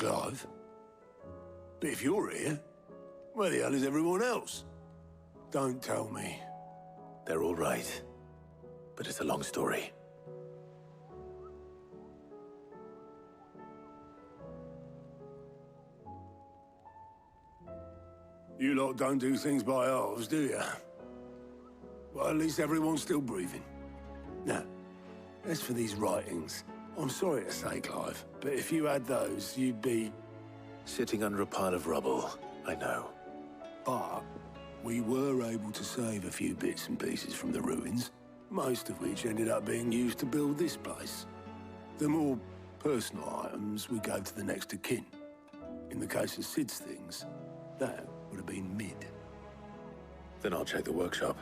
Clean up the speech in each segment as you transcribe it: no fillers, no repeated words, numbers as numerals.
Clive. But if you're here, where the hell is everyone else? Don't tell me. They're all right. But it's a long story. You lot don't do things by halves, do you? Well, at least everyone's still breathing. Now, as for these writings, I'm sorry to say, Clive, but if you had those, you'd be... Sitting under a pile of rubble, I know. But we were able to save a few bits and pieces from the ruins, most of which ended up being used to build this place. The more personal items we gave to the next of kin. In the case of Sid's things, that would have been mid. Then I'll check the workshop.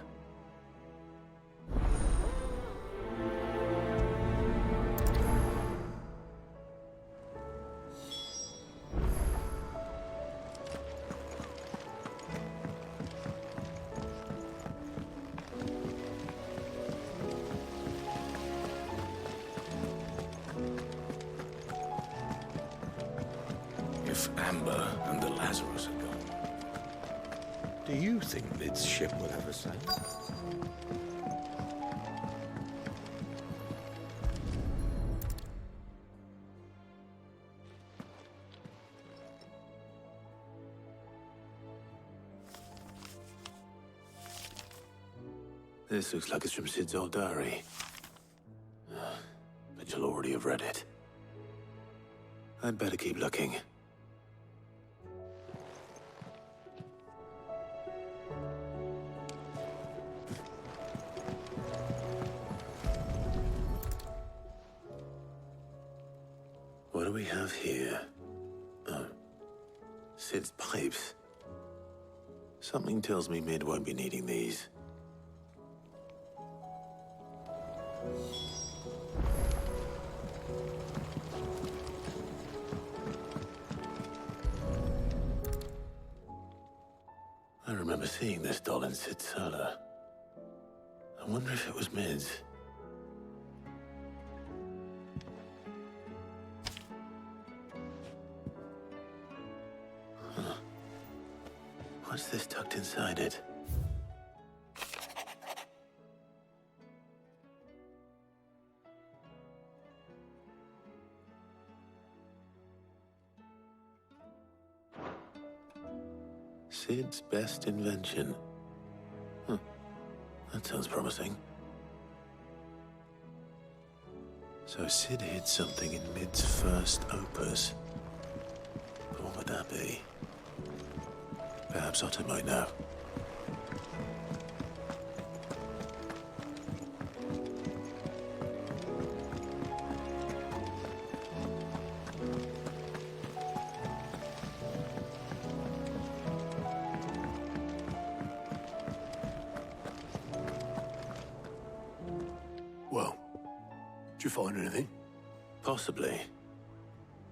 If Amber and the Lazarus are gone, do you think Mid's ship will ever sail? This looks like it's from Sid's old diary. But you'll already have read it. I'd better keep looking. What do we have here? Oh. Sid's pipes. Something tells me Mid won't be needing these. I remember seeing this doll in Sid's cellar. I wonder if it was Mid's. Huh. What's this tucked inside it? Sid's best invention. Huh. That sounds promising. So Sid hid something in Mid's first opus. But what would that be? Perhaps Otto might know. Well, did you find anything? Possibly.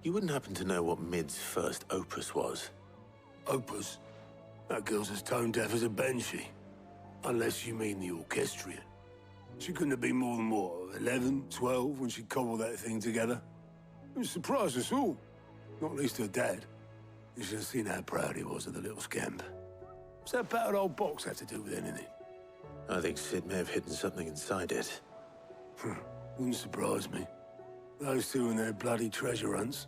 You wouldn't happen to know what Mid's first opus was? Opus? That girl's as tone deaf as a banshee. Unless you mean the orchestrion. She couldn't have been more than, what, 11, 12 when she cobbled that thing together? It surprised us all. Not least her dad. You should have seen how proud he was of the little scamp. What's that battered old box have to do with anything? I think Sid may have hidden something inside it. Wouldn't surprise me. Those two and their bloody treasure hunts.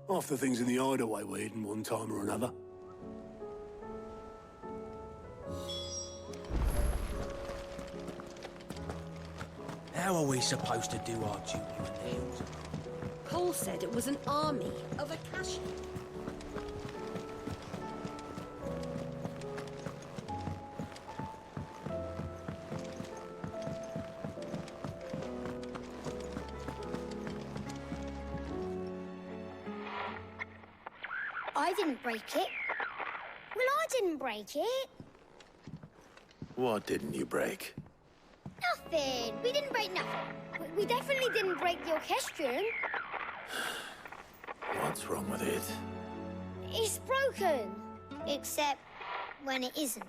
Half the things in the hideaway were hidden one time or another. How are we supposed to do our duty in the hills? Paul said it was an army of Akashi. I didn't break it. Well, I didn't break it. What didn't you break? Nothing. We didn't break nothing. We definitely didn't break the orchestrion. What's wrong with it? It's broken. Except when it isn't.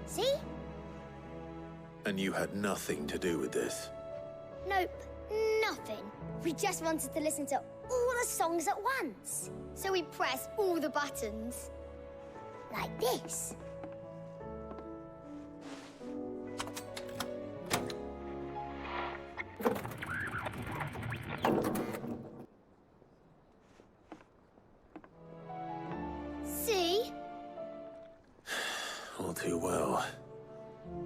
See? And you had nothing to do with this? Nope. Nothing. nothing. We just wanted to listen to all the songs at once. So we pressed all the buttons. Like this. See? All too well.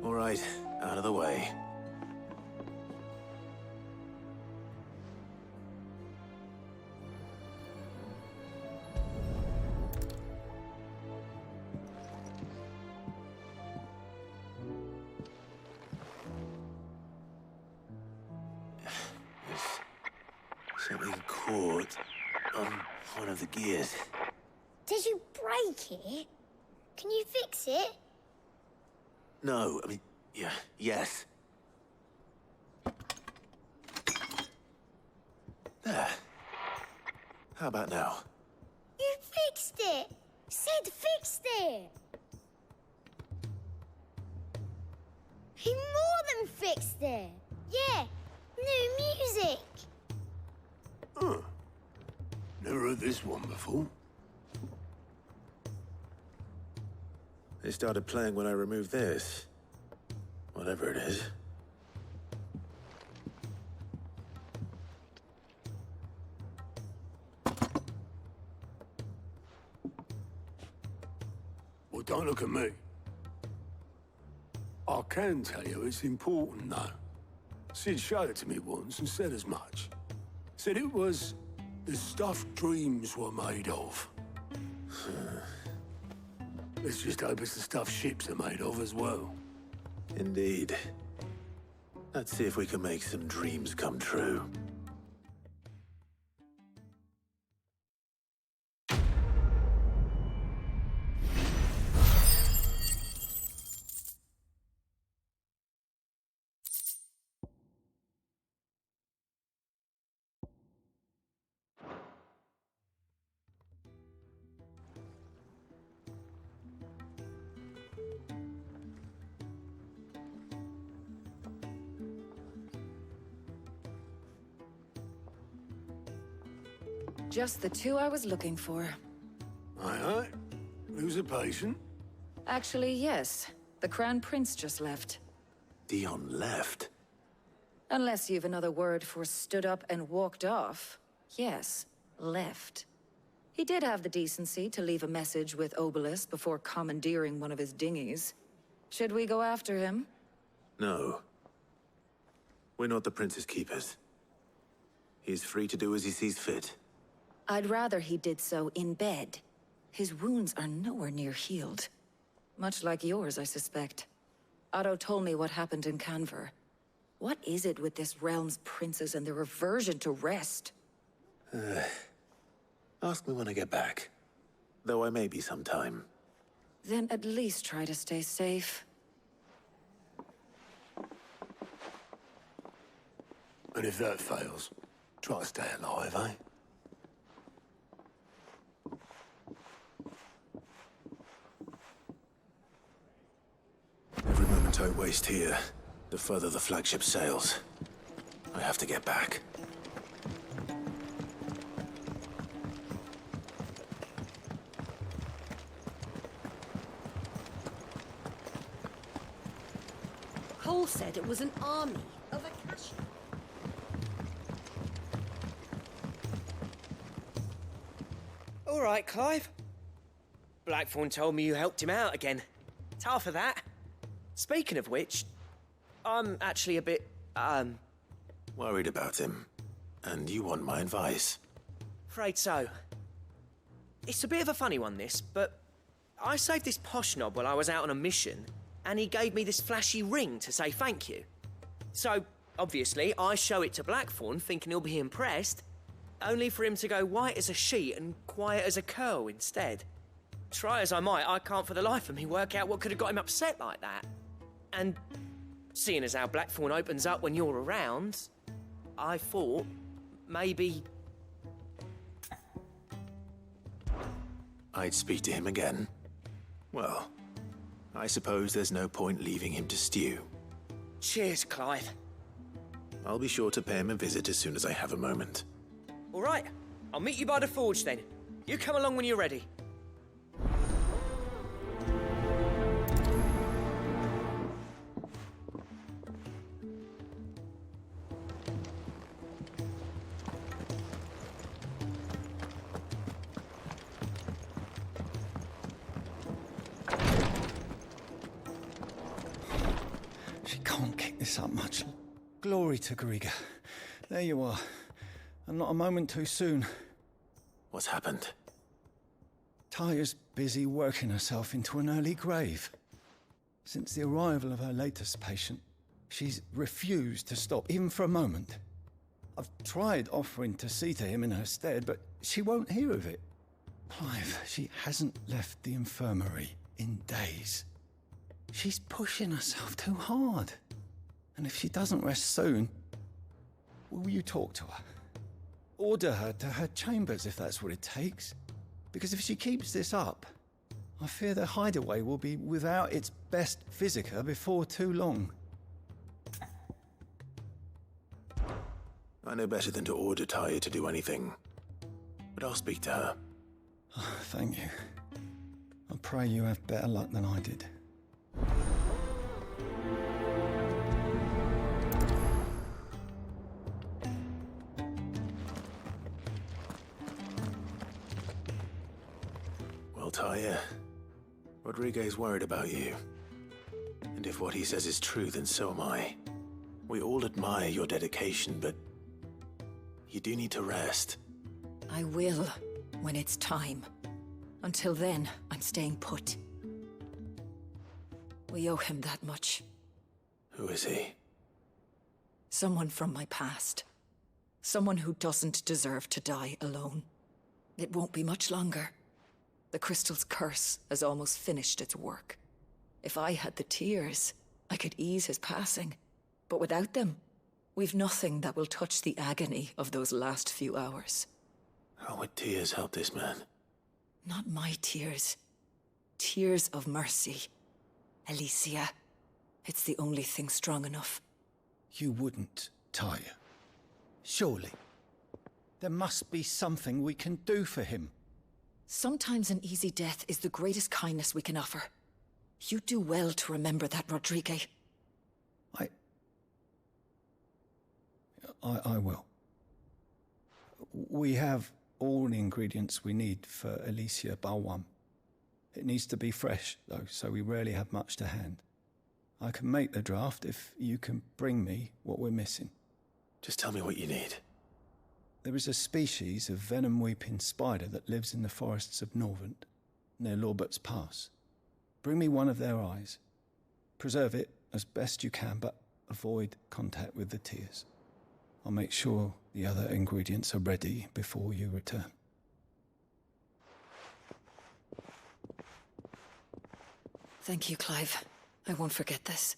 All right, out of the way. Something caught on one of the gears. Did you break it? Can you fix it? No, I mean, yeah, yes. There. How about now? You fixed it! Sid fixed it! He more than fixed it! Yeah, new music! Huh. Never heard this one before. They started playing when I removed this. Whatever it is. Well, don't look at me. I can tell you it's important, though. Sid showed it to me once and said as much. Said it was the stuff dreams were made of. Let's just hope it's the stuff ships are made of as well. Indeed. Let's see if we can make some dreams come true. Just the two I was looking for. Aye, aye. Who's a patient? Actually, yes. The Crown Prince just left. Dion left. Unless you've another word for stood up and walked off. Yes, left. He did have the decency to leave a message with Obelisk before commandeering one of his dinghies. Should we go after him? No. We're not the Prince's keepers. He's free to do as he sees fit. I'd rather he did so in bed. His wounds are nowhere near healed. Much like yours, I suspect. Otto told me what happened in Canver. What is it with this realm's princes and their aversion to rest? Ask me when I get back. Though I may be sometime. Then at least try to stay safe. And if that fails, try to stay alive, eh? Every moment I waste here, the further the flagship sails. I have to get back. Cole said it was an army of Akasha. All right, Clive. Blackthorn told me you helped him out again. Tough for that. Speaking of which, I'm actually a bit, Worried about him. And you want my advice? afraid so. It's a bit of a funny one, this, but I saved this posh knob while I was out on a mission, and he gave me this flashy ring to say thank you. So, obviously, I show it to Blackthorn, thinking he'll be impressed, only for him to go white as a sheet and quiet as a curl instead. Try as I might, I can't for the life of me work out what could have got him upset like that. And seeing as how Blackthorn opens up when you're around, I thought maybe... I'd speak to him again. Well, I suppose there's no point leaving him to stew. Cheers, Clive. I'll be sure to pay him a visit as soon as I have a moment. All right, I'll meet you by the forge then. You come along when you're ready. She can't kick this up much. Glory to Griga. There you are. And not a moment too soon. What's happened? Taya's busy working herself into an early grave. Since the arrival of her latest patient, she's refused to stop, even for a moment. I've tried offering to see to him in her stead, but she won't hear of it. Clive, she hasn't left the infirmary in days. She's pushing herself too hard. And if she doesn't rest soon, will you talk to her? Order her to her chambers if that's what it takes. Because if she keeps this up, I fear the hideaway will be without its best physica before too long. I know better than to order Taya to do anything. But I'll speak to her. Oh, thank you. I pray you have better luck than I did. Well, Taya, Rodriguez worried about you. And if what he says is true, then so am I. We all admire your dedication, but you do need to rest. I will, when it's time. Until then, I'm staying put. We owe him that much. Who is he? Someone from my past. Someone who doesn't deserve to die alone. It won't be much longer. The crystal's curse has almost finished its work. If I had the tears, I could ease his passing. But without them, we've nothing that will touch the agony of those last few hours. How would tears help this man? Not my tears. Tears of mercy. Alicia. It's the only thing strong enough. You wouldn't, Taya. Surely. There must be something we can do for him. Sometimes an easy death is the greatest kindness we can offer. You do well to remember that, Rodriguez. I will. We have all the ingredients we need for Alicia Balwam. It needs to be fresh, though, so we rarely have much to hand. I can make the draft if you can bring me what we're missing. Just tell me what you need. There is a species of venom-weeping spider that lives in the forests of Norvent, near Lorbert's Pass. Bring me one of their eyes. Preserve it as best you can, but avoid contact with the tears. I'll make sure the other ingredients are ready before you return. Thank you, Clive. I won't forget this.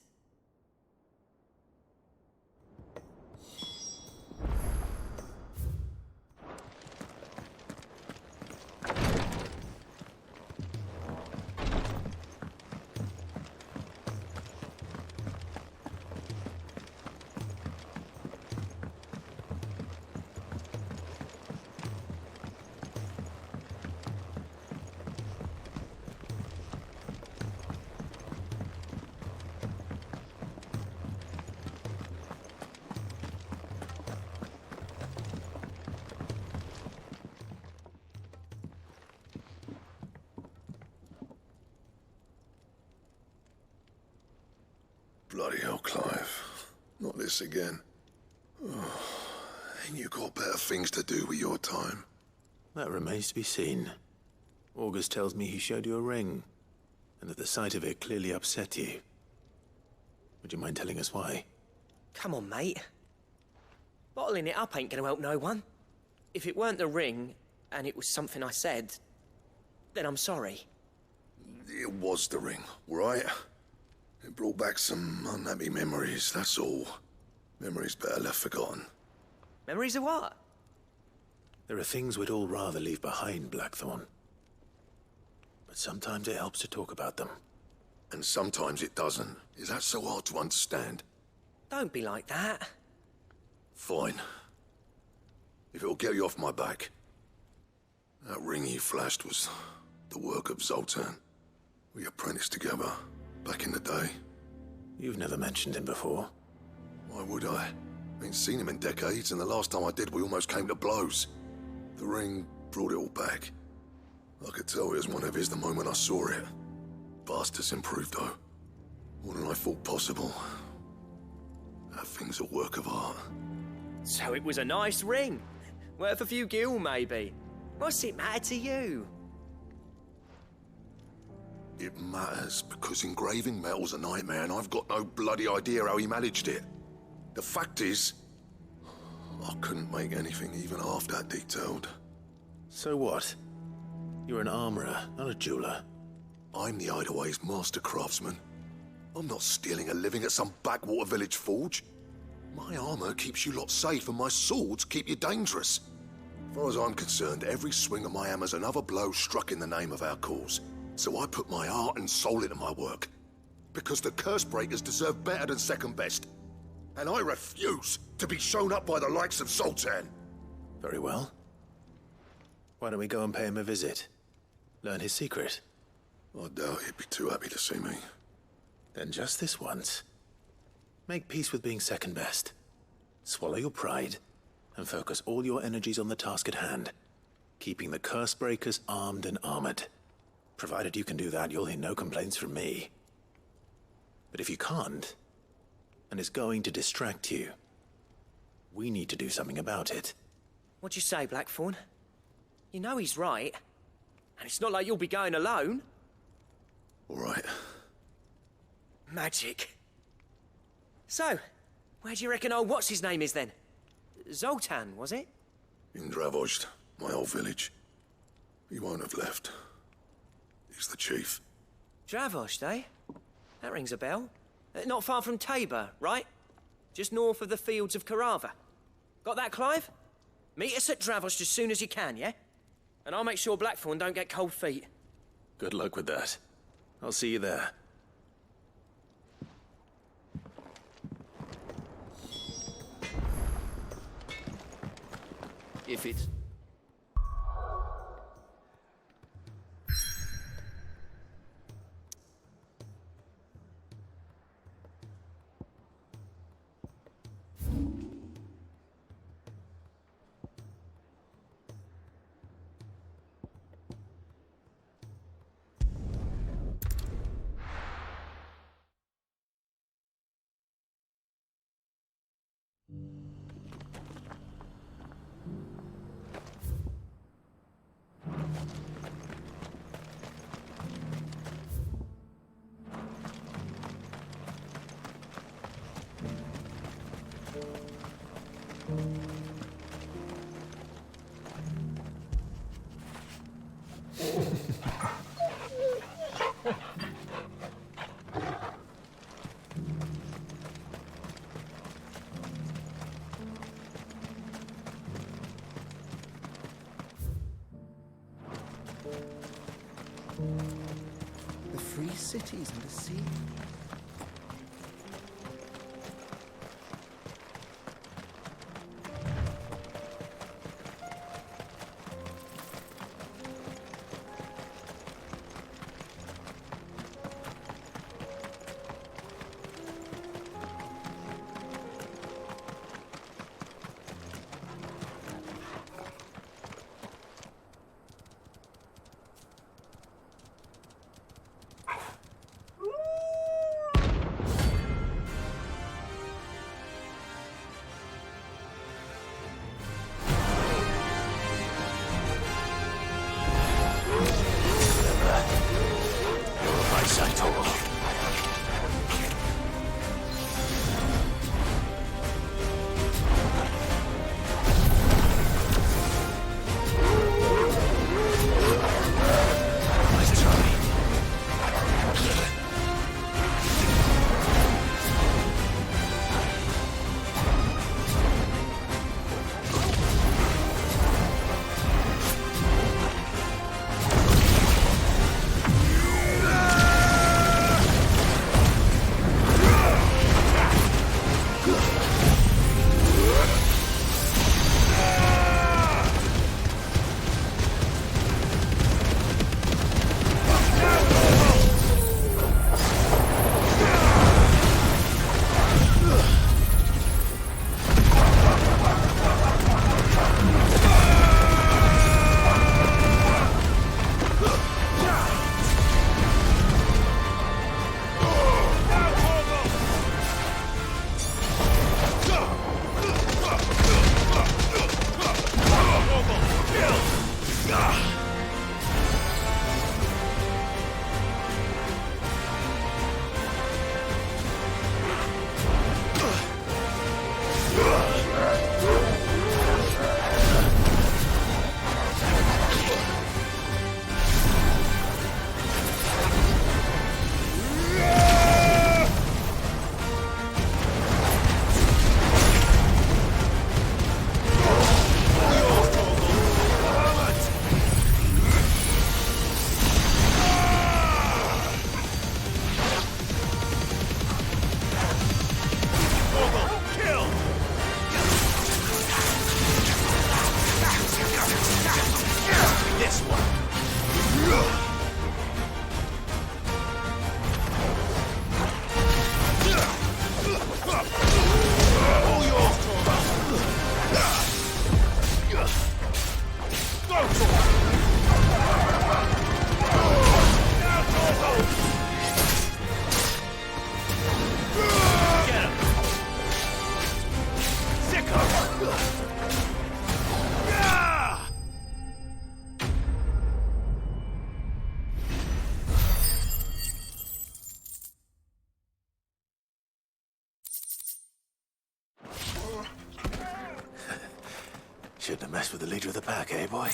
Bloody hell, Clive. Not this again. Oh, ain't you got better things to do with your time? That remains to be seen. August tells me he showed you a ring, and that the sight of it clearly upset you. Would you mind telling us why? Come on, mate. Bottling it up ain't gonna help no one. If it weren't the ring, and it was something I said, then I'm sorry. It was the ring, right? It brought back some unhappy memories, that's all. Memories better left forgotten. Memories of what? There are things we'd all rather leave behind, Blackthorn. But sometimes it helps to talk about them. And sometimes it doesn't. Is that so hard to understand? Don't be like that. Fine. If it'll get you off my back. That ring you flashed was the work of Zoltan. We apprenticed together back in the day. You've never mentioned him before. Why would I? Ain't seen him in decades, and the last time I did, we almost came to blows. The ring brought it all back. I could tell it was one of his the moment I saw it. Bastard's improved, though. More than I thought possible. That thing's a work of art. So it was a nice ring. Worth a few gil, maybe. What's it matter to you? It matters because engraving metal's a nightmare, and I've got no bloody idea how he managed it. The fact is, I couldn't make anything even half that detailed. So what? You're an armorer, not a jeweler. I'm the Idleway's master craftsman. I'm not stealing a living at some backwater village forge. My armor keeps you lot safe, and my swords keep you dangerous. As far as I'm concerned, every swing of my hammer's another blow struck in the name of our cause. So I put my heart and soul into my work. Because the curse breakers deserve better than second best. And I refuse to be shown up by the likes of Zoltan. Very well. Why don't we go and pay him a visit? Learn his secret. I doubt he'd be too happy to see me. Then just this once. Make peace with being second best. Swallow your pride, and focus all your energies on the task at hand. Keeping the curse breakers armed and armored. Provided you can do that, you'll hear no complaints from me. But if you can't, and it's going to distract you, we need to do something about it. What'd you say, Blackthorn? You know he's right. And it's not like you'll be going alone. All right. Magic. So, where do you reckon old what's-his-name is then? Zoltan, was it? In Dravozd, my old village. He won't have left. He's the chief. Dravozd, eh? That rings a bell. Not far from Tabor, right? Just north of the fields of Carava. Got that, Clive? Meet us at Dravozd as soon as you can, yeah? And I'll make sure Blackthorn don't get cold feet. Good luck with that. I'll see you there. If it's... The free cities and the sea. Shouldn't have messed with the leader of the pack, eh, boy?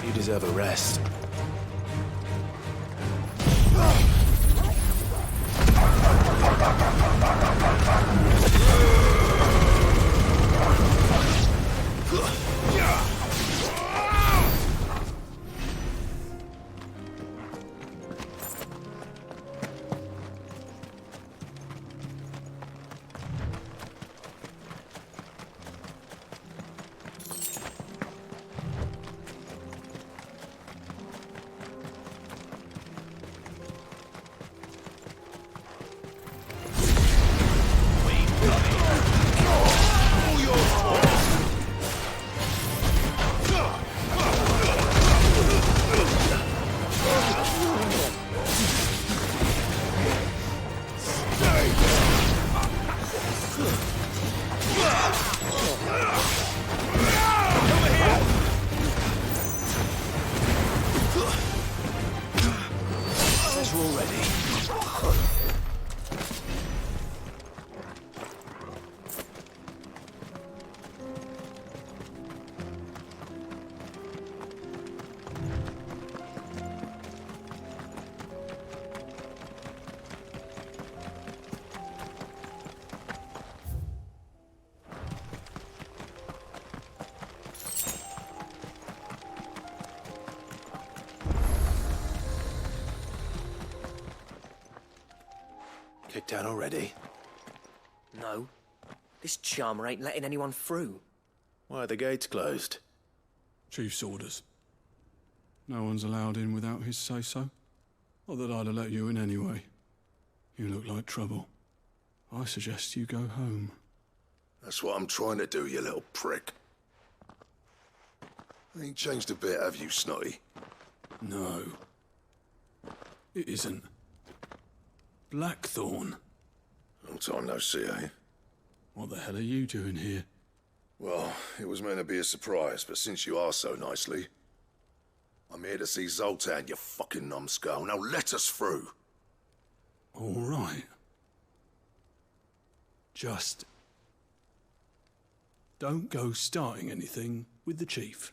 You deserve a rest. Kicked out already? No. This charmer ain't letting anyone through. Why are the gates closed? Chief's orders. No one's allowed in without his say-so. Not that I'd have let you in anyway. You look like trouble. I suggest you go home. That's what I'm trying to do, you little prick. Ain't changed a bit, have you, Snotty? No. It isn't. Blackthorn. Long time no see, eh? What the hell are you doing here? Well, it was meant to be a surprise, but since you asked so nicely, I'm here to see Zoltan, you fucking numbskull. Now let us through. All right. Just don't go starting anything with the chief.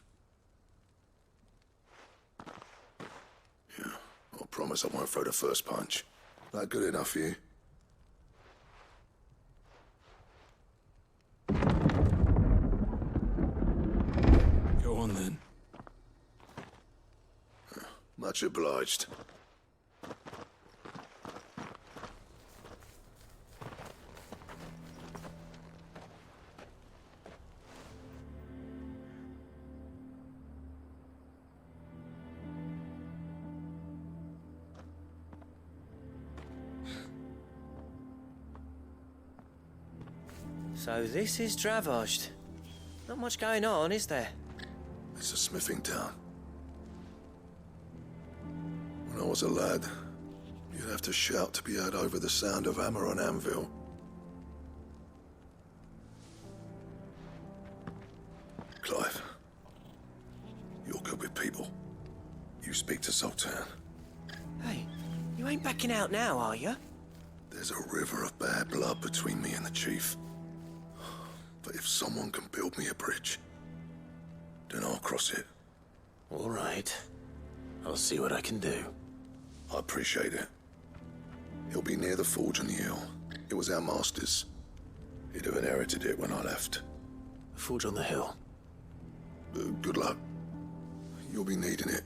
Yeah, I promise I won't throw the first punch. That good enough for you? Go on then. Much obliged. So this is Dravoged. Not much going on, is there? It's a smithing town. When I was a lad, you'd have to shout to be heard over the sound of hammer on anvil. Clive, you're good with people. You speak to Zoltan. Hey, you ain't backing out now, are you? There's a river of bad blood between me and the chief. But if someone can build me a bridge, then I'll cross it. All right. I'll see what I can do. I appreciate it. He'll be near the forge on the hill. It was our master's. He'd have inherited it when I left. The forge on the hill. Good luck. You'll be needing it.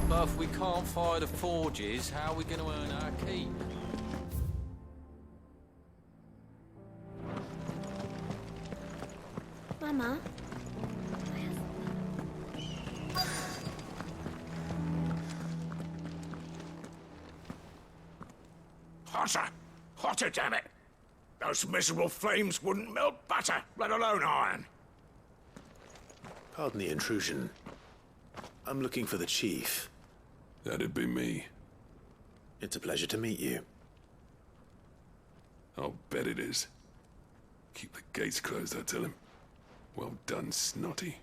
But if we can't fire the forges, how are we going to earn our keep? Mama? Harsha! hotter, damn it! Those miserable flames wouldn't melt butter, let alone iron. Pardon the intrusion. I'm looking for the chief. That'd be me. It's a pleasure to meet you. I'll bet it is. Keep the gates closed, I tell him. Well done, Snotty.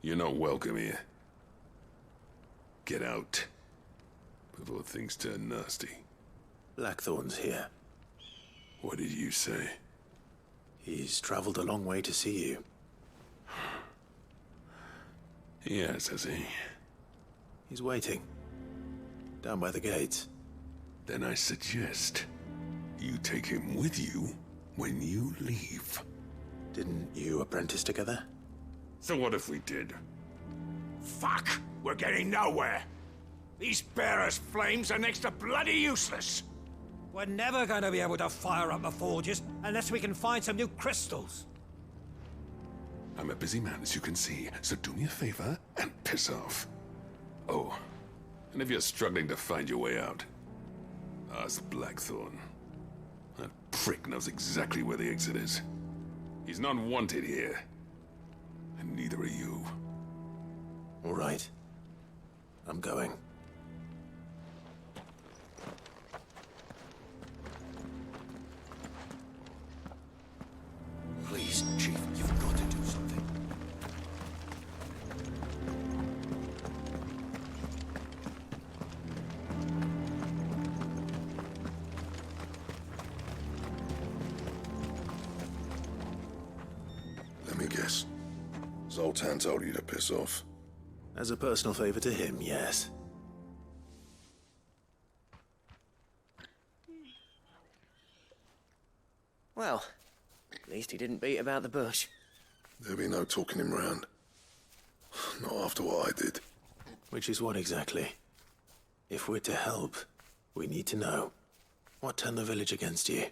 You're not welcome here. Get out. Before things turn nasty. Blackthorn's here. What did you say? He's traveled a long way to see you. Yes, has he? He's waiting. Down by the gates. Then I suggest you take him with you when you leave. Didn't you apprentice together? So what if we did? Fuck! We're getting nowhere. These bearers' flames are next to bloody useless. We're never going to be able to fire up the forges unless we can find some new crystals. I'm a busy man, as you can see, so do me a favor and piss off. Oh, and if you're struggling to find your way out, ask Blackthorn. That prick knows exactly where the exit is. He's not wanted here. And neither are you. All right. I'm going. Please, Chief, you've got to do something. Let me guess. Zoltan told you to piss off. As a personal favor to him, yes. Well, at least he didn't beat about the bush. There'll be no talking him round. Not after what I did. Which is what exactly? If we're to help, we need to know. What turned the village against you?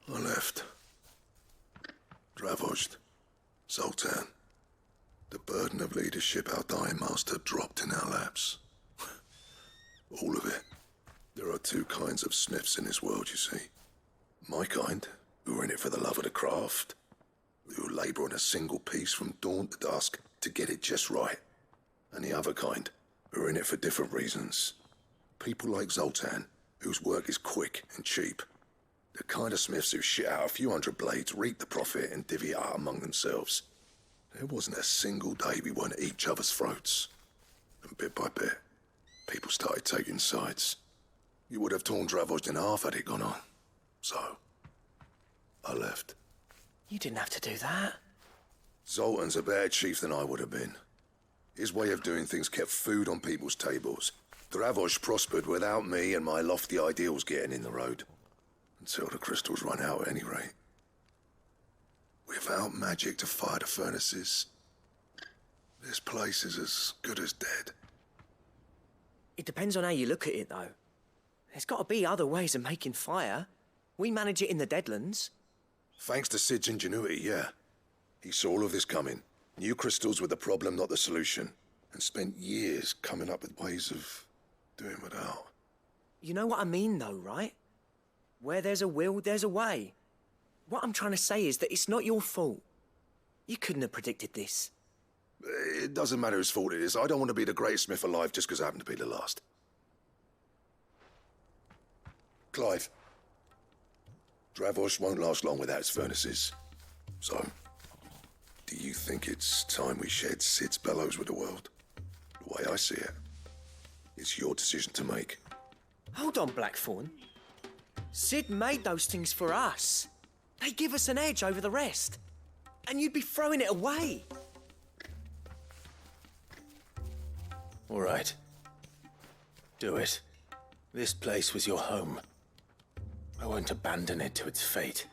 I left. Dravost. Zoltan. The burden of leadership our dying master dropped in our laps. All of it. There are two kinds of smiths in this world, you see. My kind, who are in it for the love of the craft, who labour on a single piece from dawn to dusk to get it just right. And the other kind, who are in it for different reasons. People like Zoltan, whose work is quick and cheap. The kind of smiths who shit out a few hundred blades, reap the profit, and divvy it out among themselves. There wasn't a single day we weren't at each other's throats. And bit by bit, people started taking sides. You would have torn Dravost in half had it gone on. So, I left. You didn't have to do that. Zoltan's a better chief than I would have been. His way of doing things kept food on people's tables. Dravost prospered without me and my lofty ideals getting in the road. Until the crystals run out at any rate. Without magic to fire the furnaces, this place is as good as dead. It depends on how you look at it, though. There's got to be other ways of making fire. We manage it in the Deadlands. Thanks to Sid's ingenuity, yeah. He saw all of this coming. Knew crystals were the problem, not the solution. And spent years coming up with ways of doing without. You know what I mean, though, right? Where there's a will, there's a way. What I'm trying to say is that it's not your fault. You couldn't have predicted this. It doesn't matter whose fault it is. I don't want to be the greatest smith alive just because I happen to be the last. Clive. Dravost won't last long without its furnaces. So, do you think it's time we shared Sid's bellows with the world? The way I see it, it's your decision to make. Hold on, Blackthorn. Sid made those things for us. They give us an edge over the rest. And you'd be throwing it away. All right. Do it. This place was your home. I won't abandon it to its fate.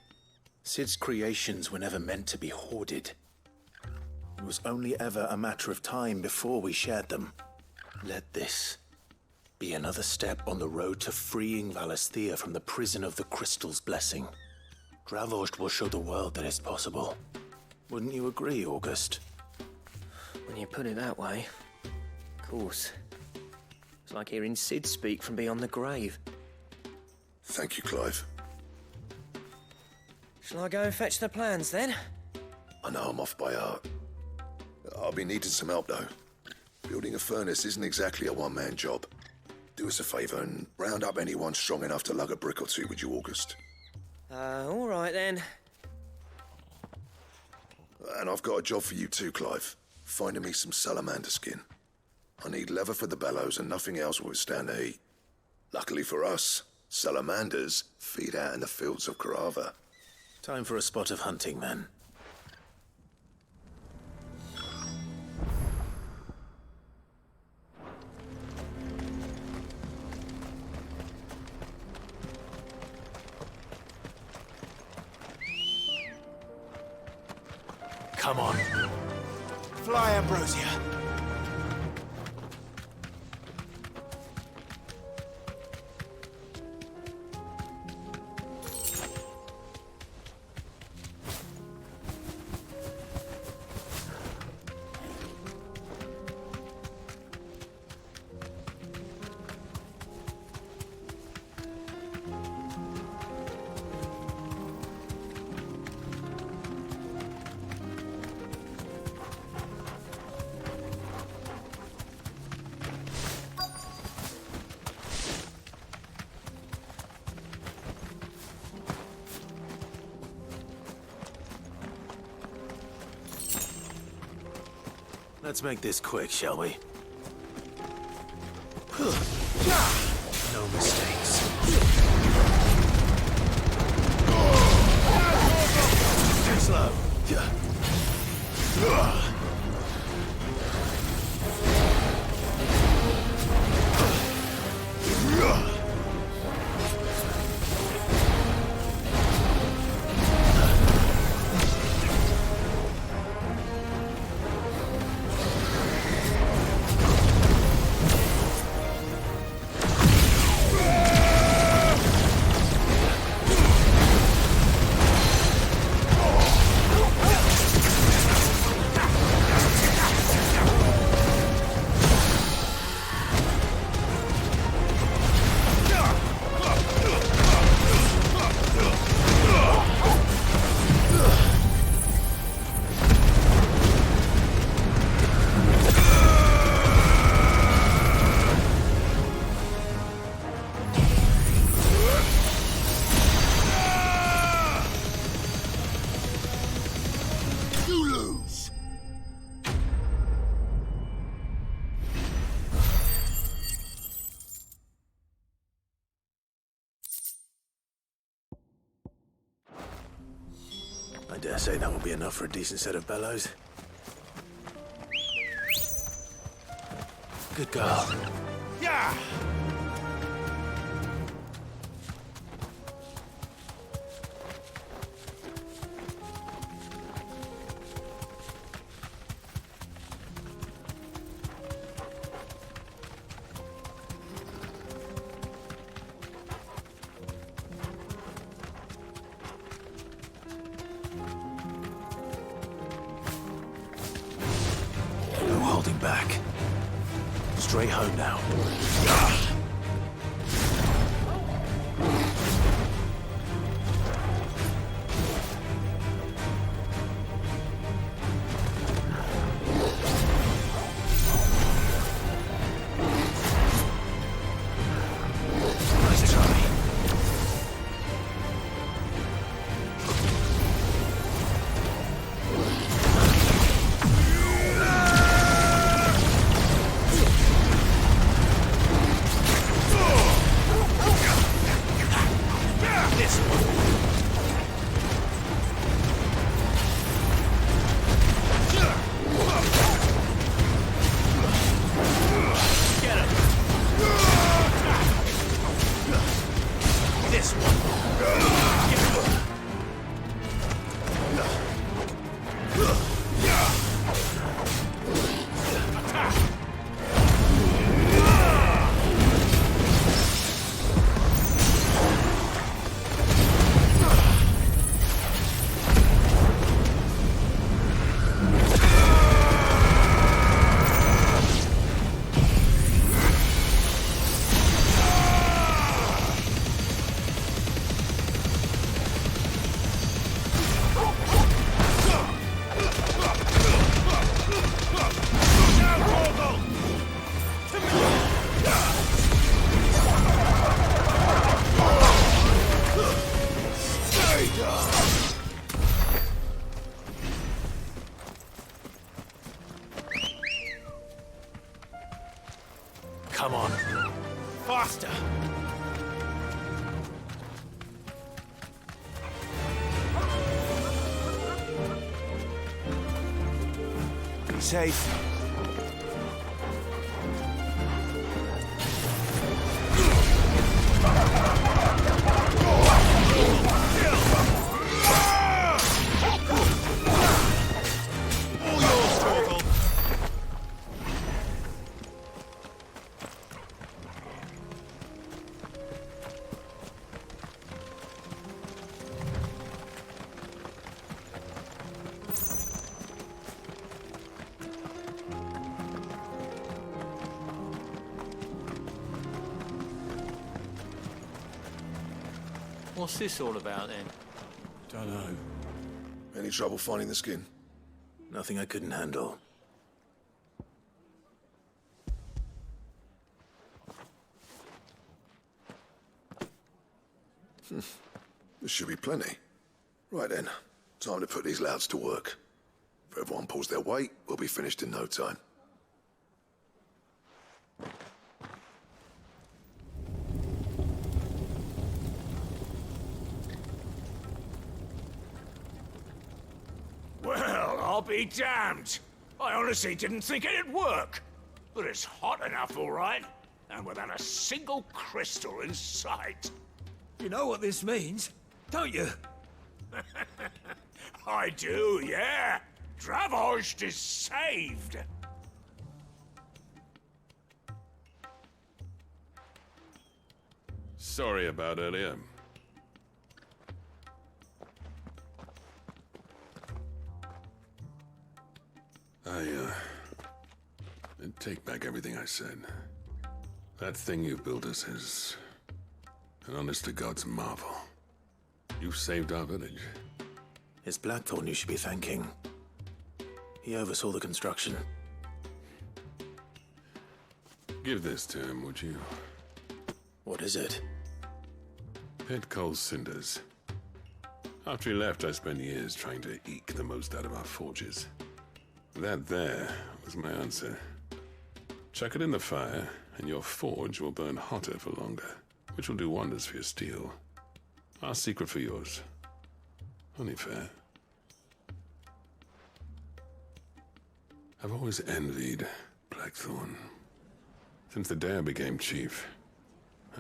Sid's creations were never meant to be hoarded. It was only ever a matter of time before we shared them. Let this be another step on the road to freeing Valisthea from the prison of the Crystal's blessing. Dravost will show the world that it's possible. Wouldn't you agree, August? When you put it that way, of course. It's like hearing Sid speak from beyond the grave. Thank you, Clive. Shall I go and fetch the plans then? I know I'm off by heart. I'll be needing some help, though. Building a furnace isn't exactly a one-man job. Do us a favour and round up anyone strong enough to lug a brick or two, would you, August? All right then. And I've got a job for you too, Clive. Finding me some salamander skin. I need leather for the bellows and nothing else will withstand the heat. Luckily for us, salamanders feed out in the fields of Carava. Time for a spot of hunting, then. Come on. Fly, Ambrosia. Let's make this quick, shall we? No mistakes. Too slow. I dare say that will be enough for a decent set of bellows. Good girl. Yeah! No holding back. Straight home now. Nice try. Come on. Faster! Safe. What's this all about then? Dunno. Any trouble finding the skin? Nothing I couldn't handle. There should be plenty. Right then, time to put these louds to work. If everyone pulls their weight, we'll be finished in no time. Well, I'll be damned. I honestly didn't think it'd work. But it's hot enough, all right. And without a single crystal in sight. You know what this means, don't you? I do, yeah. Dravost is saved. Sorry about earlier. I take back everything I said. That thing you built us is an honest-to-God's marvel. You saved our village. It's Blackthorn you should be thanking. He oversaw the construction. Give this to him, would you? What is it? Pit Cole's cinders. After he left, I spent years trying to eke the most out of our forges. That there was my answer. Chuck it in the fire, and your forge will burn hotter for longer, which will do wonders for your steel. Our secret for yours. Only fair. I've always envied Blackthorn. Since the day I became chief,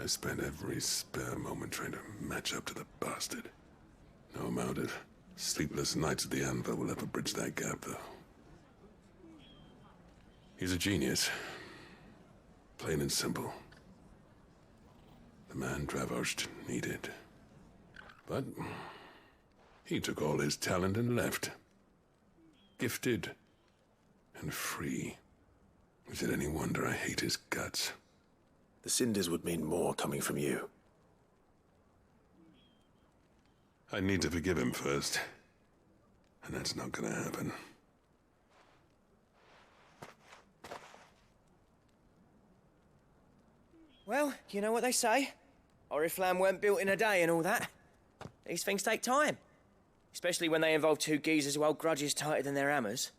I spent every spare moment trying to match up to the bastard. No amount of sleepless nights at the anvil will ever bridge that gap, though. He's a genius. Plain and simple. The man Dravost needed. But he took all his talent and left. Gifted and free. Is it any wonder I hate his guts? The cinders would mean more coming from you. I need to forgive him first. And that's not gonna happen. Well, you know what they say. Oriflamme weren't built in a day and all that. These things take time. Especially when they involve two geezers who hold grudges tighter than their hammers.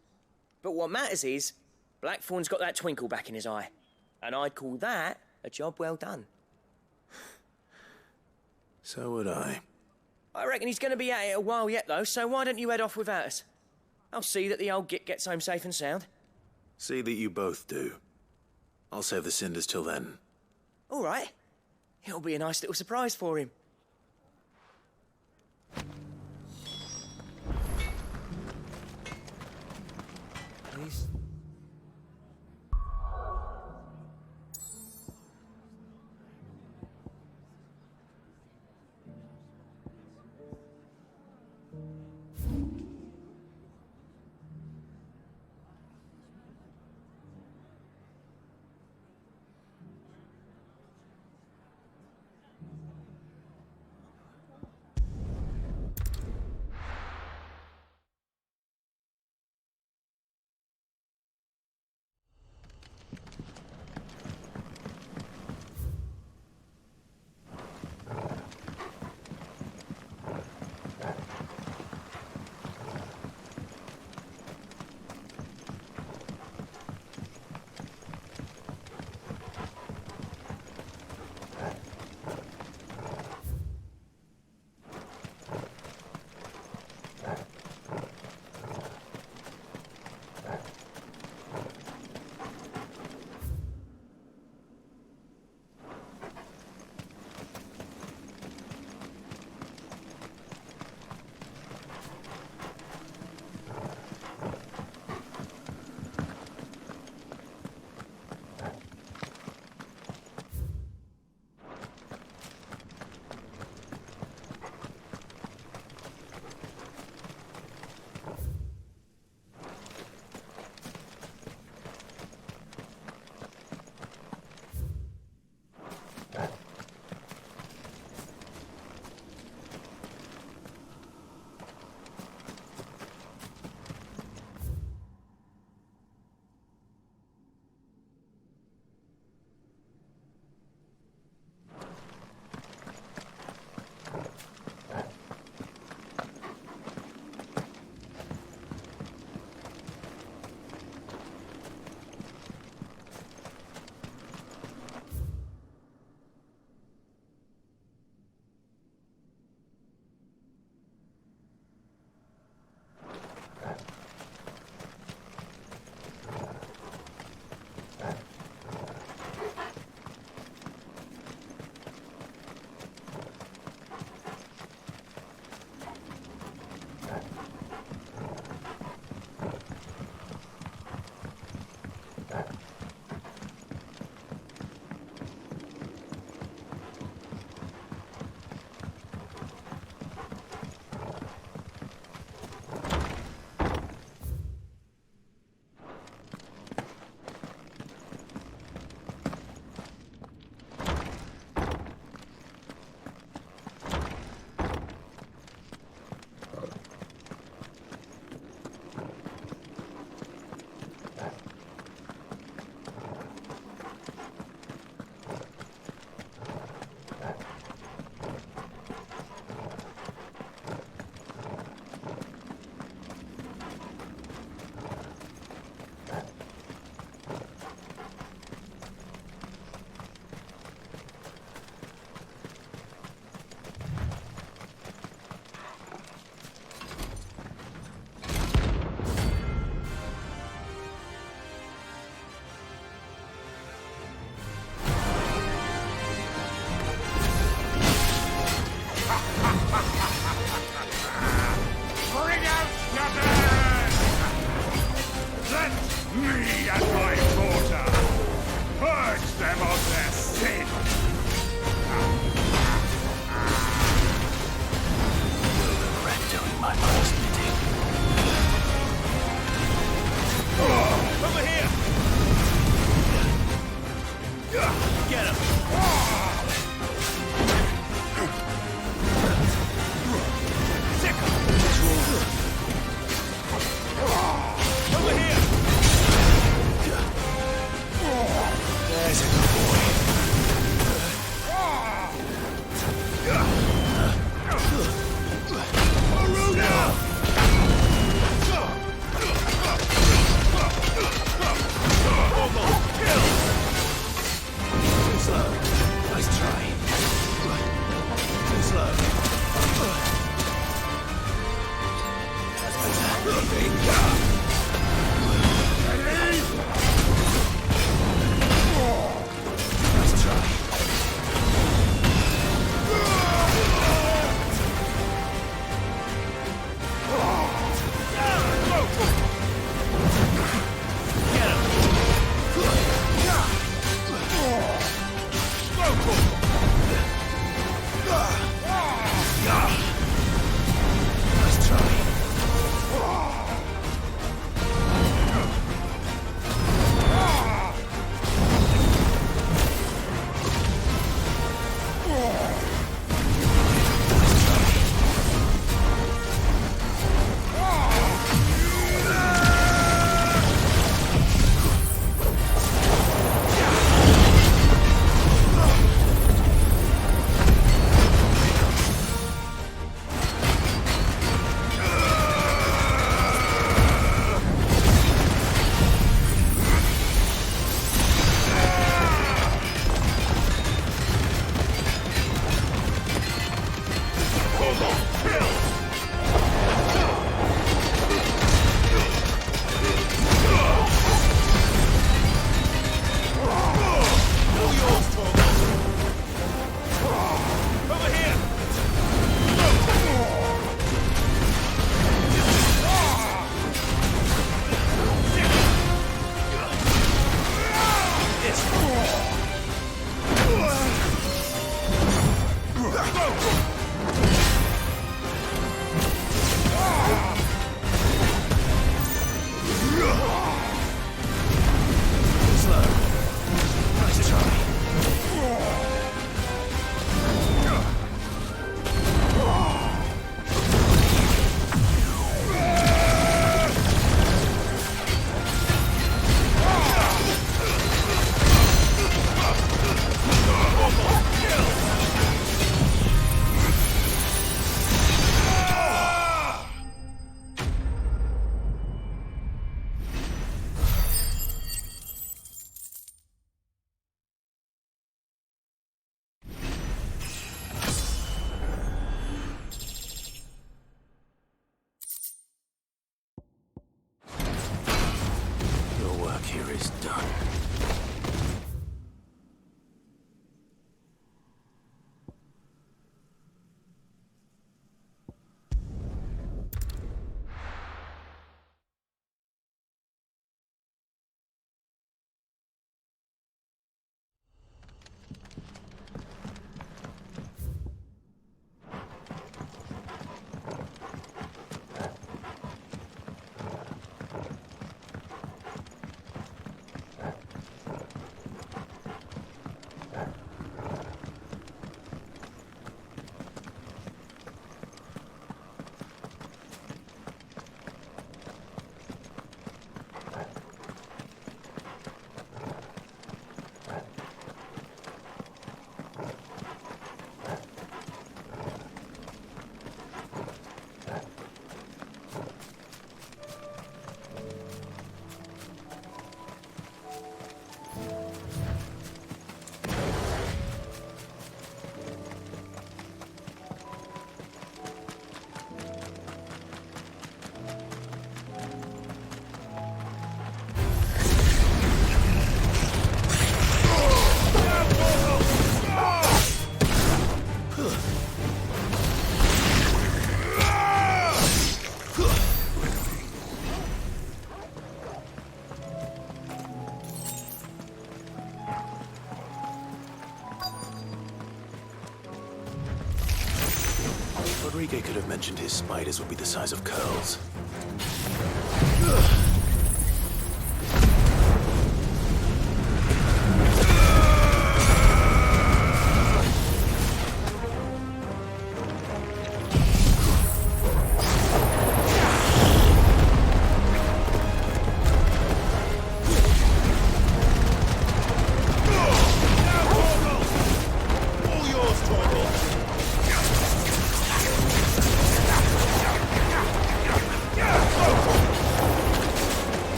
But what matters is, Blackthorn's got that twinkle back in his eye. And I'd call that a job well done. So would I. I reckon he's going to be at it a while yet, though, so why don't you head off without us? I'll see that the old git gets home safe and sound. See that you both do. I'll save the cinders till then. All right. It'll be a nice little surprise for him. Please. Feed at my quarter! Purge them of their sin! You'll regret doing my mother's bidding. Over here! Get him! Sick! Over here! There's a good boy. Too slow. Nice try. Too slow. That's nice try. Nice try. Here is done. Rodrigo could have mentioned his spiders would be the size of curls.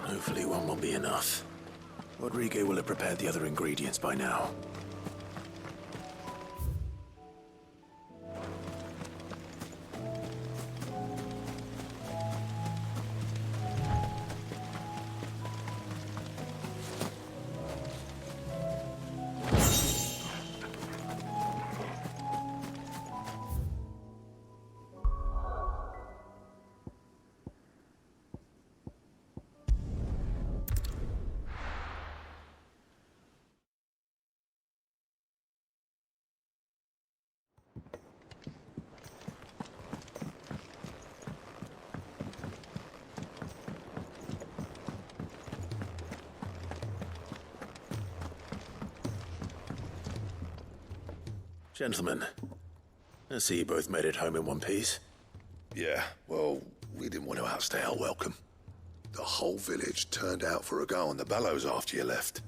Hopefully one will be enough. Rodrigo will have prepared the other ingredients by now. Gentlemen, I see you both made it home in one piece. Yeah, well, we didn't want to outstay our welcome. The whole village turned out for a go on the bellows after you left.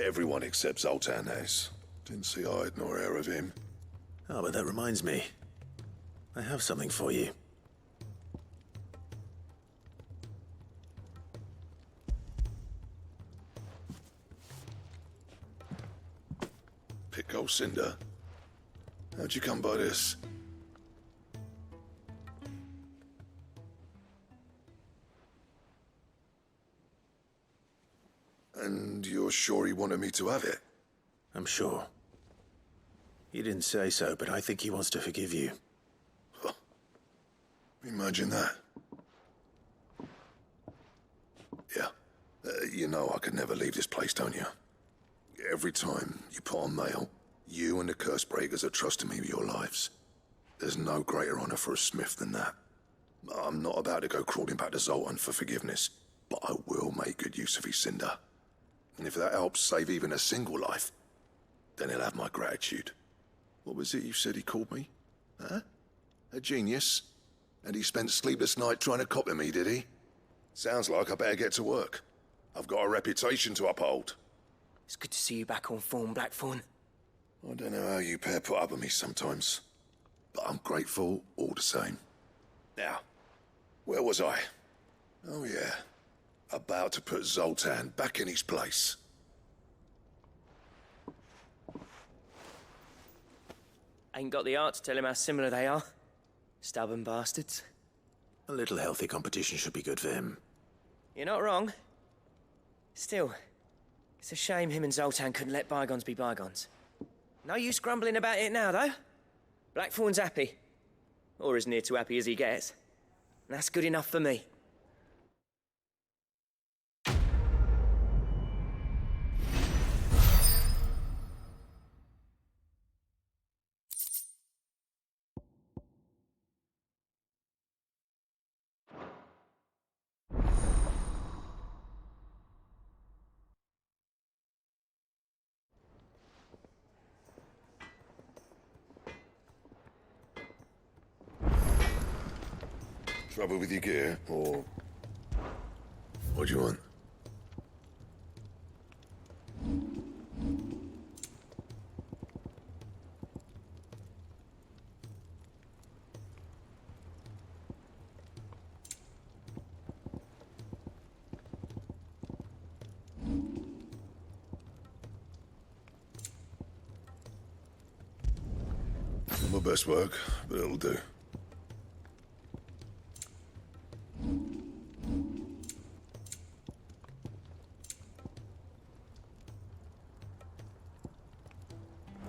Everyone except Zoltan has. Didn't see hide nor hair of him. Oh, but that reminds me. I have something for you. Pico Cinder? How'd you come by this? And you're sure he wanted me to have it? I'm sure. He didn't say so, but I think he wants to forgive you. Huh. Imagine that. Yeah. You know I could never leave this place, don't you? Every time you put on mail, you and the curse breakers are trusting me with your lives. There's no greater honor for a smith than that. I'm not about to go crawling back to Zoltan for forgiveness, but I will make good use of his cinder. And if that helps save even a single life, then he'll have my gratitude. What was it you said he called me? Huh? A genius? And he spent sleepless night trying to copy me, did he? Sounds like I better get to work. I've got a reputation to uphold. It's good to see you back on form, Blackthorn. I don't know how you pair put up with me sometimes, but I'm grateful all the same. Now, where was I? Oh yeah, about to put Zoltan back in his place. Ain't got the art to tell him how similar they are. Stubborn bastards. A little healthy competition should be good for him. You're not wrong. Still, it's a shame him and Zoltan couldn't let bygones be bygones. No use grumbling about it now, though. Blackthorn's happy. Or as near to happy as he gets. And that's good enough for me. Trouble with your gear, or... What do you want? my best work, but it'll do.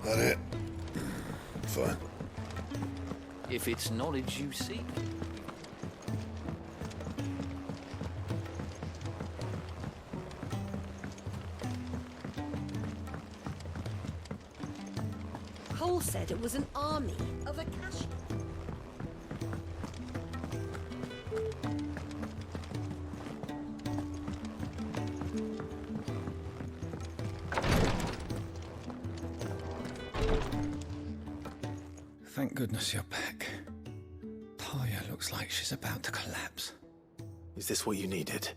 That it? Fine. If it's knowledge you seek. Cole said it was an army of Akashi. Thank goodness you're back. Taya looks like she's about to collapse. Is this what you needed?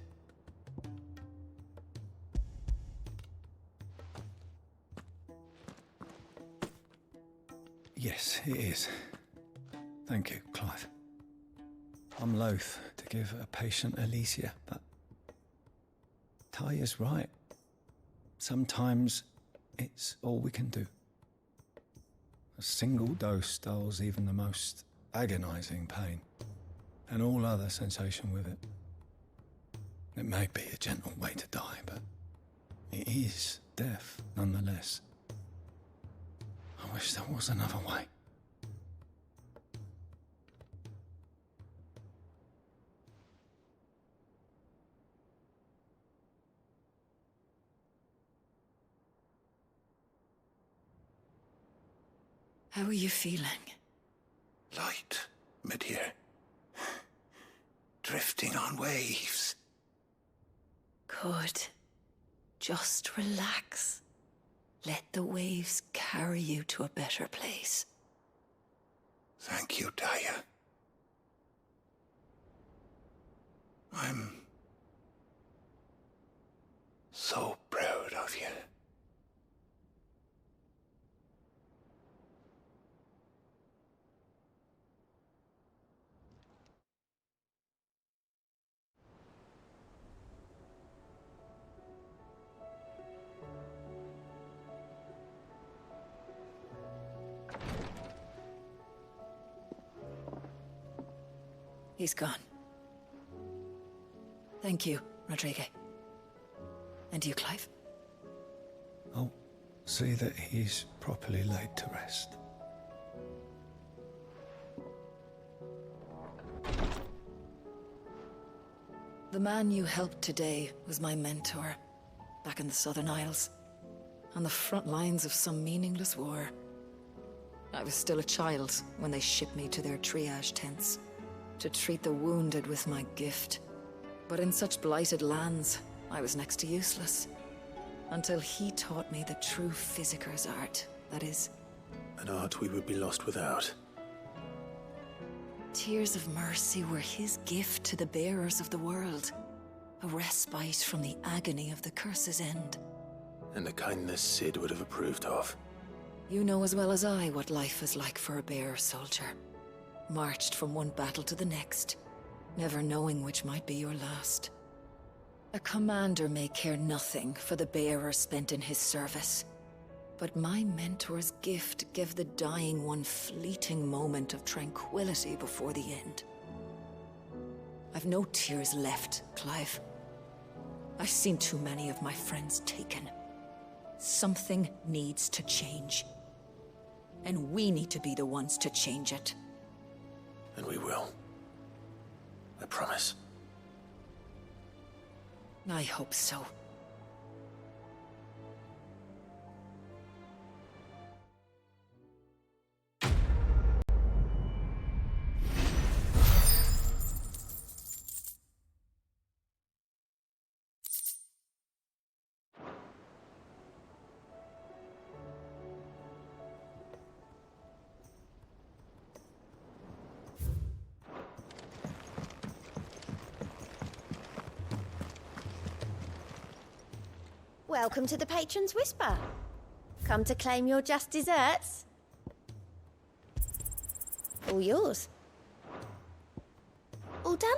Yes, it is. Thank you, Clive. I'm loath to give a patient Elysia, but Taya's right. Sometimes it's all we can do. A single dose dulls even the most agonizing pain, and all other sensation with it. It may be a gentle way to die, but it is death nonetheless. I wish there was another way. How are you feeling? Light, mid-here. Drifting on waves. Good. Just relax. Let the waves carry you to a better place. Thank you, Taya. I'm so proud of you. He's gone. Thank you, Rodrigue. And you, Clive? I'll see that he's properly laid to rest. The man you helped today was my mentor, back in the Southern Isles, on the front lines of some meaningless war. I was still a child when they shipped me to their triage tents, to treat the wounded with my gift. But in such blighted lands, I was next to useless. Until he taught me the true physicker's art, that is. An art we would be lost without. Tears of mercy were his gift to the bearers of the world. A respite from the agony of the curse's end. And a kindness Sid would have approved of. You know as well as I what life is like for a bearer soldier. Marched from one battle to the next, never knowing which might be your last. A commander may care nothing for the bearer spent in his service, but my mentor's gift gave the dying one fleeting moment of tranquility before the end. I've no tears left, Clive. I've seen too many of my friends taken. Something needs to change. And we need to be the ones to change it. And we will. I promise. I hope so. Welcome to the Patron's Whisper. Come to claim your just desserts? All yours. All done?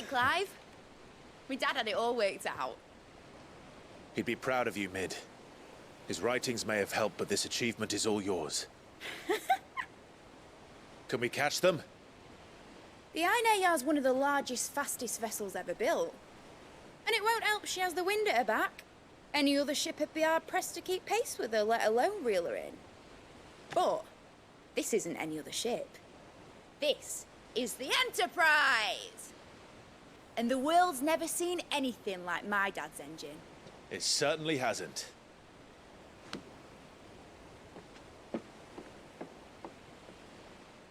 right, Clive. My dad had it all worked out. He'd be proud of you, Mid. His writings may have helped, but this achievement is all yours. Can we catch them? The Aina is one of the largest, fastest vessels ever built. And it won't help she has the wind at her back. Any other ship would be hard-pressed to keep pace with her, let alone reel her in. But this isn't any other ship. This is the Enterprise! And the world's never seen anything like my dad's engine. It certainly hasn't.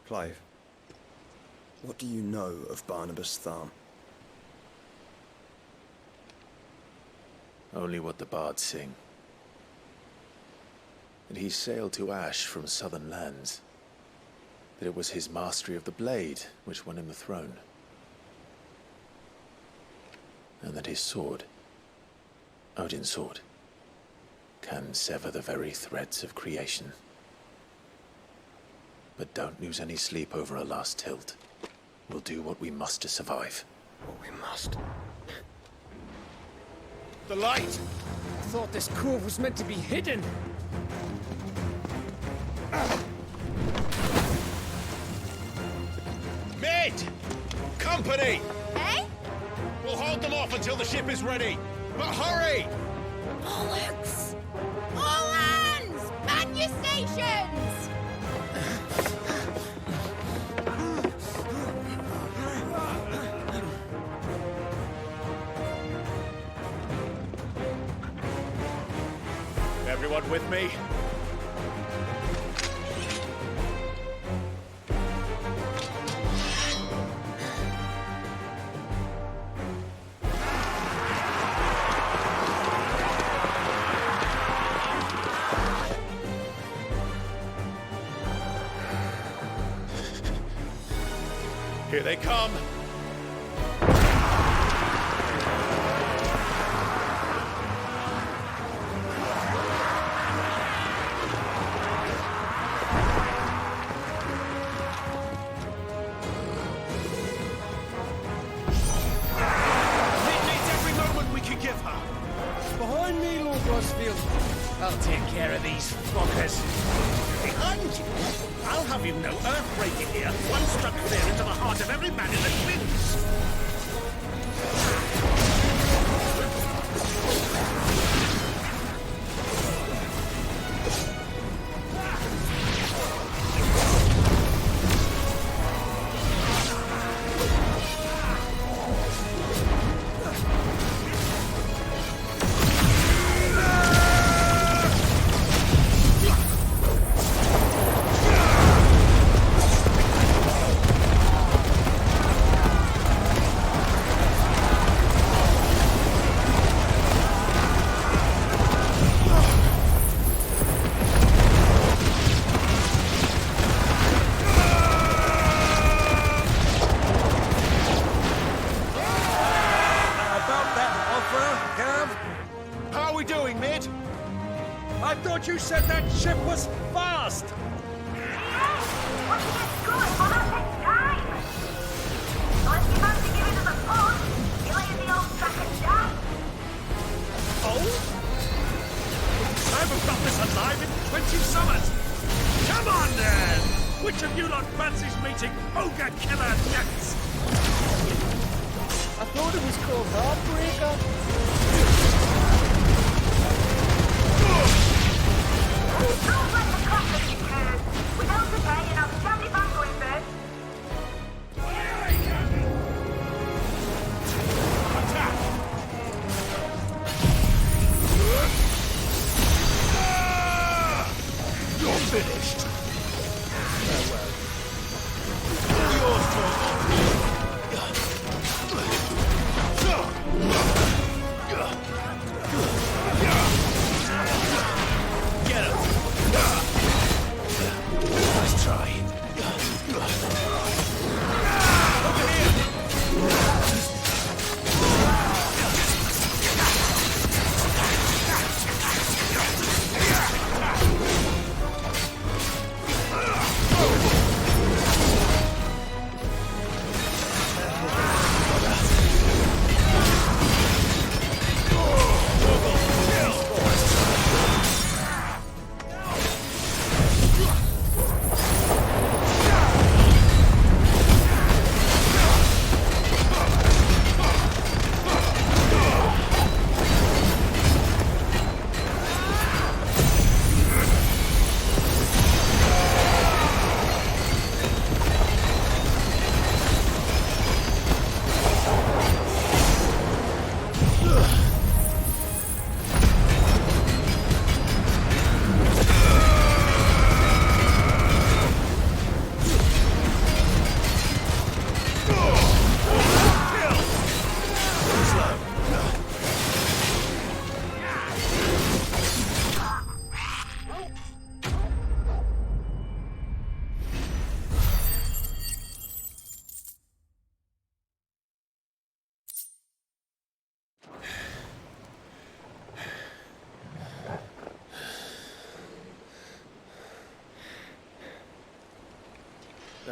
Clive, what do you know of Barnabas Tharm? Only what the bards sing. That he sailed to Ash from southern lands. That it was his mastery of the blade which won him the throne. And that his sword, Odin's sword, can sever the very threads of creation. But don't lose any sleep over a last tilt. We'll do what we must to survive. What we must. The light! I thought this cove was meant to be hidden. Mate! Company! Eh? We'll hold them off until the ship is ready. But hurry! Bollocks! All hands! Man your stations! Everyone with me? Here they come. Behind me, Lord Rosfield. I'll take care of these fuckers. Behind you? I'll have you know, Earthbreaker here, one struck clear into the heart of every man in the Twins. I thought you said that ship was fast! Oh? I haven't got this alive in 20 summers! Come on then! Which of you lot fancies meeting Ogre Killer next? I thought it was called Heartbreaker. Don't let the conflict occur. Without the day, and I'll stand it back going first. Attack! You're finished. Farewell. All yours, George. Get him. Nice try. Over here.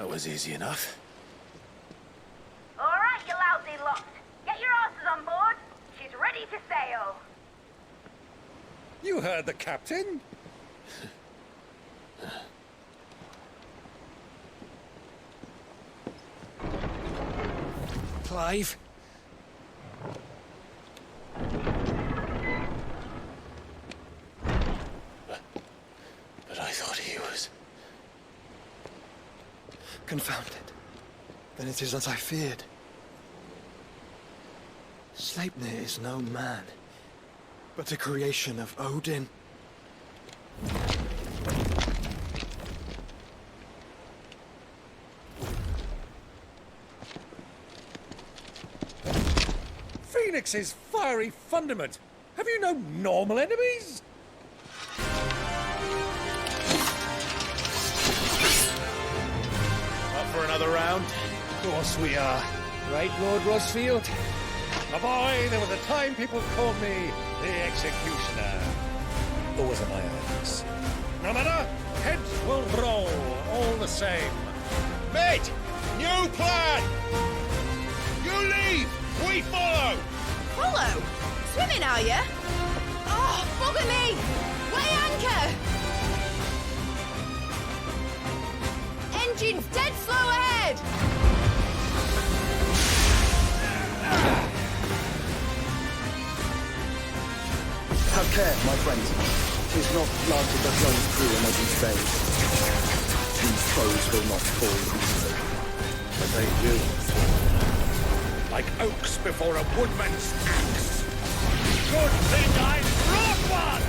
That was easy enough. All right, you lousy lot. Get your asses on board. She's ready to sail. You heard the captain. Clive? But I thought he was... Confounded. Then it is as I feared. Sleipnir is no man, but a creation of Odin. Phoenix's fiery fundament. Have you no normal enemies? Up for another round? Of course we are. Right, Lord Rosfield? My boy, there was a time people called me the Executioner. Those are my orders. No matter, heads will roll all the same. Mate, new plan! You leave, we follow! Follow? Swimming, are you? Oh, bugger me! Weigh anchor! Engine's dead slow ahead! Have care, my friends. 'Tis not granted that one's crew may be saved. These foes will not fall easily. But they will. Like oaks before a woodman's axe. Good thing I brought one!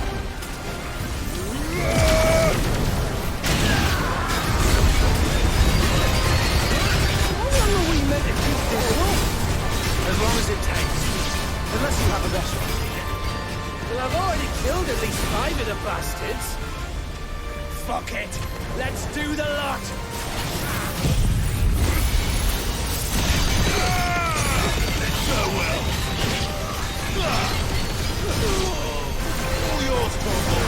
How long are we meant to keep this up? As long as it takes. Unless you have a restaurant here. Well, I've already killed at least 5 of the bastards. Fuck it. Let's do the lot. So well. All yours, Corporal.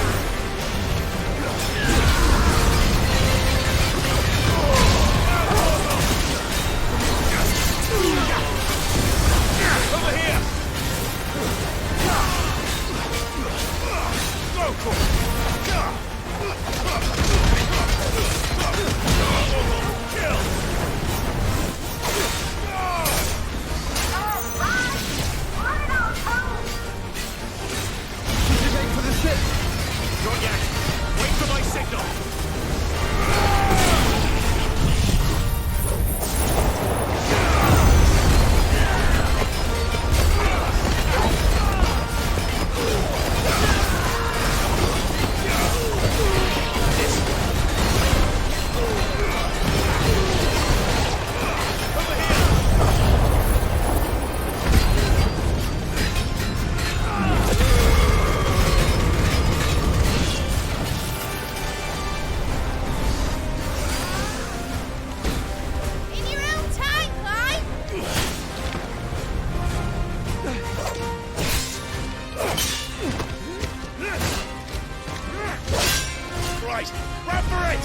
Over here! Go, Corporal! Kill! For the ship. Not yet. Wait for my signal. In your own time, Clive! Right, run for it!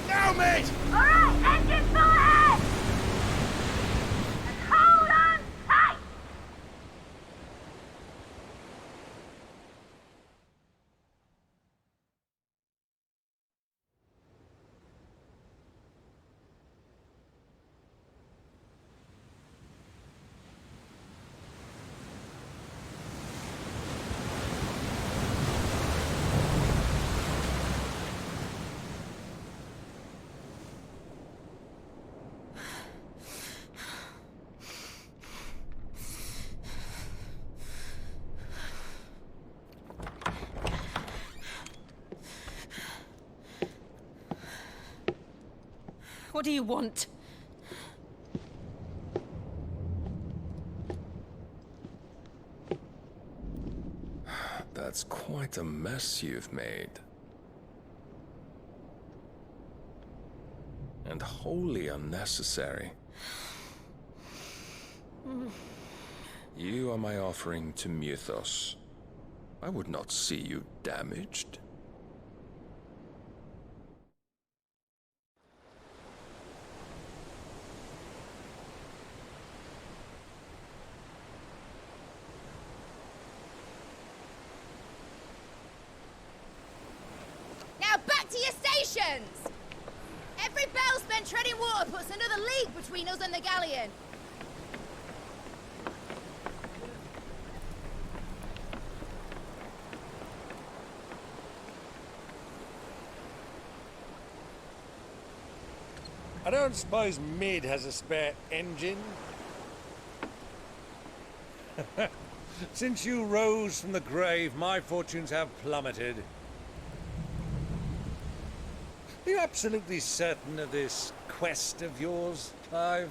Now, mate! All right, engine full ahead! And hold What do you want? That's quite a mess you've made. And wholly unnecessary. You are my offering to Mythos. I would not see you damaged. Now back to your stations! Every bell spent treading water puts another league between us and the galleon. I don't suppose Mid has a spare engine? Since you rose from the grave, my fortunes have plummeted. Are you absolutely certain of this quest of yours, Clive?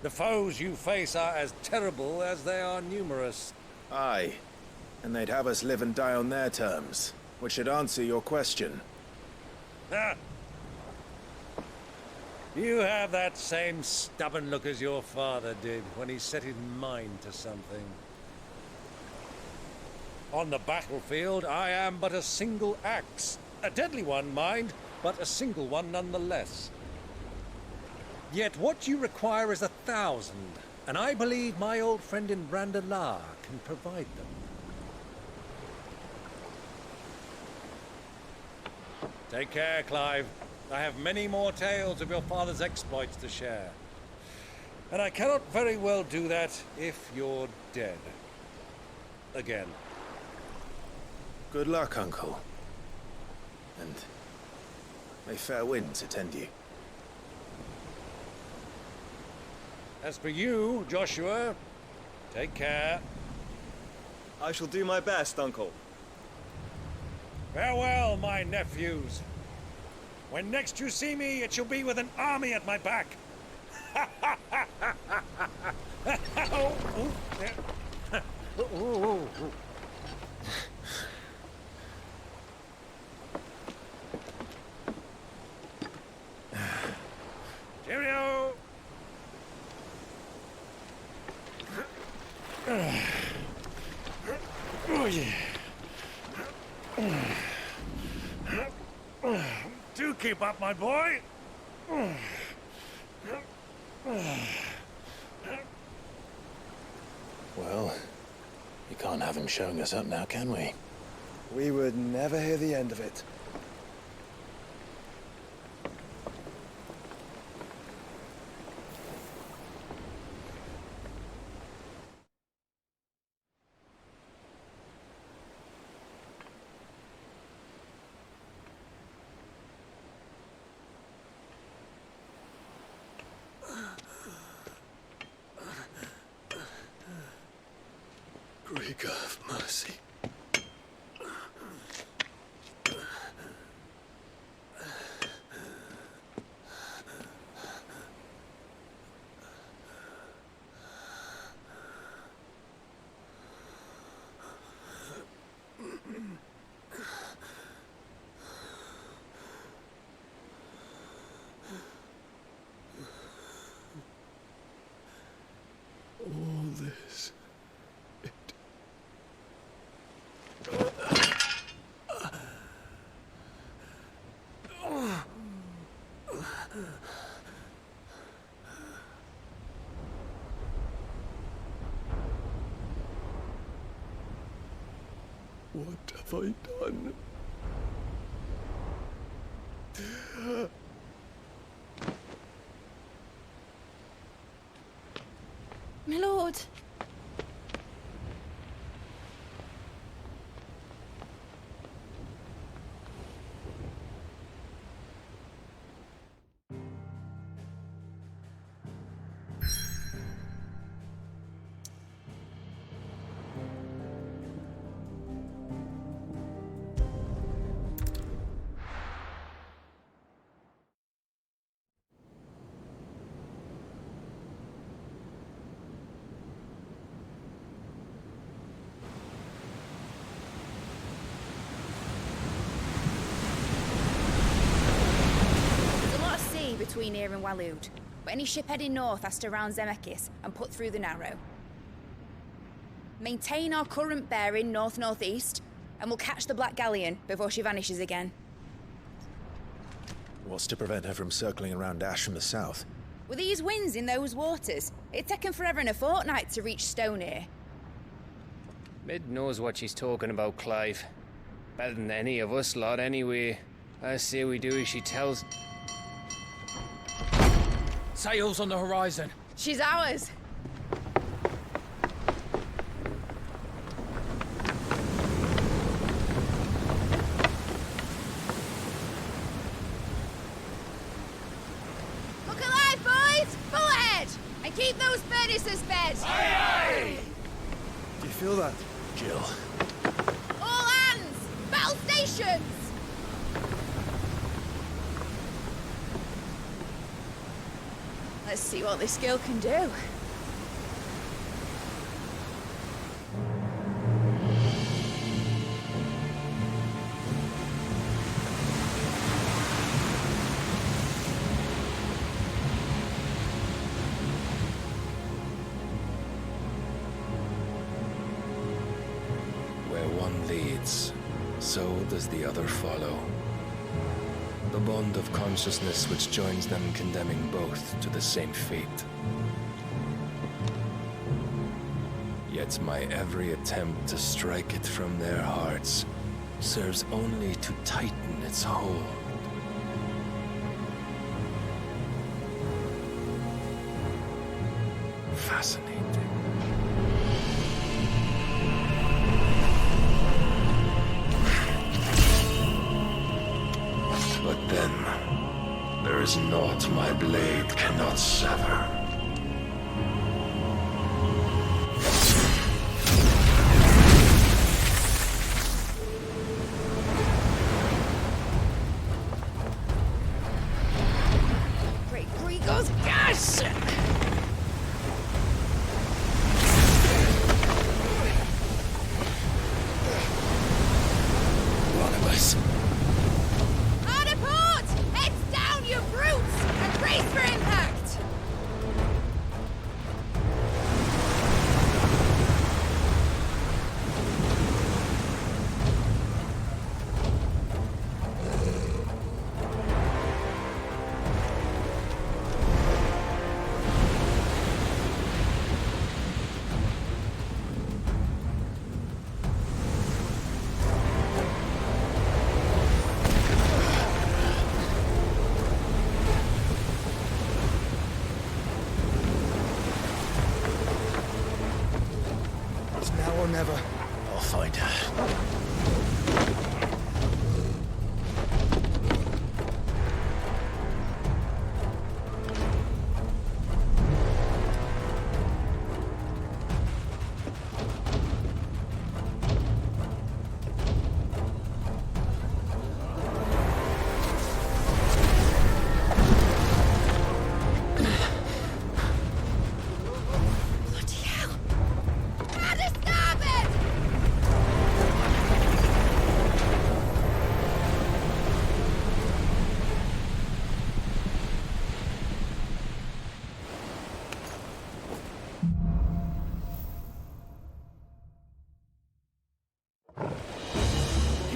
The foes you face are as terrible as they are numerous. Aye. And they'd have us live and die on their terms, which should answer your question. Ah. You have that same stubborn look as your father did when he set his mind to something. On the battlefield, I am but a single axe. A deadly one, mind, but a single one nonetheless. Yet what you require is 1,000, and I believe my old friend in Brandalar can provide them. Take care, Clive. I have many more tales of your father's exploits to share. And I cannot very well do that if you're dead. Again. Good luck, Uncle. And may fair winds attend you. As for you, Joshua, take care. I shall do my best, Uncle. Farewell, my nephews. When next you see me, it shall be with an army at my back. Cheerio! Oh, yeah. Do keep up, my boy. Well, you can't have him showing us up now, can we? We would never hear the end of it. Greek have mercy. All this. What have I done? My lord. between here and Waloed, but any ship heading north has to round Zemeckis and put through the Narrow. Maintain our current bearing north-northeast, and we'll catch the Black Galleon before she vanishes again. What's to prevent her from circling around Ash from the south? With these winds in those waters, it'd taken forever and a fortnight to reach Stonehenge. Mid knows what she's talking about, Clive. Better than any of us lot, anyway. I say we do as she tells. Sails on the horizon. She's ours. Look alive, boys! Full ahead! And keep those furnaces fed! Aye, aye! Do you feel that? Jill. All hands! Battle stations! Let's see what this girl can do. Where one leads, so does the other follow. The bond of consciousness which joins them condemning both to the same fate. Yet my every attempt to strike it from their hearts serves only to tighten its hold. Fascinating. But then, there is naught my blade cannot sever. Great Grigor's gas! Barnabas. Hard apart! Heads down, you brutes! And brace for impact! It's now or never. I'll find her. Bloody hell! Out of starboard!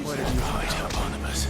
Where did you hide her, Barnabas?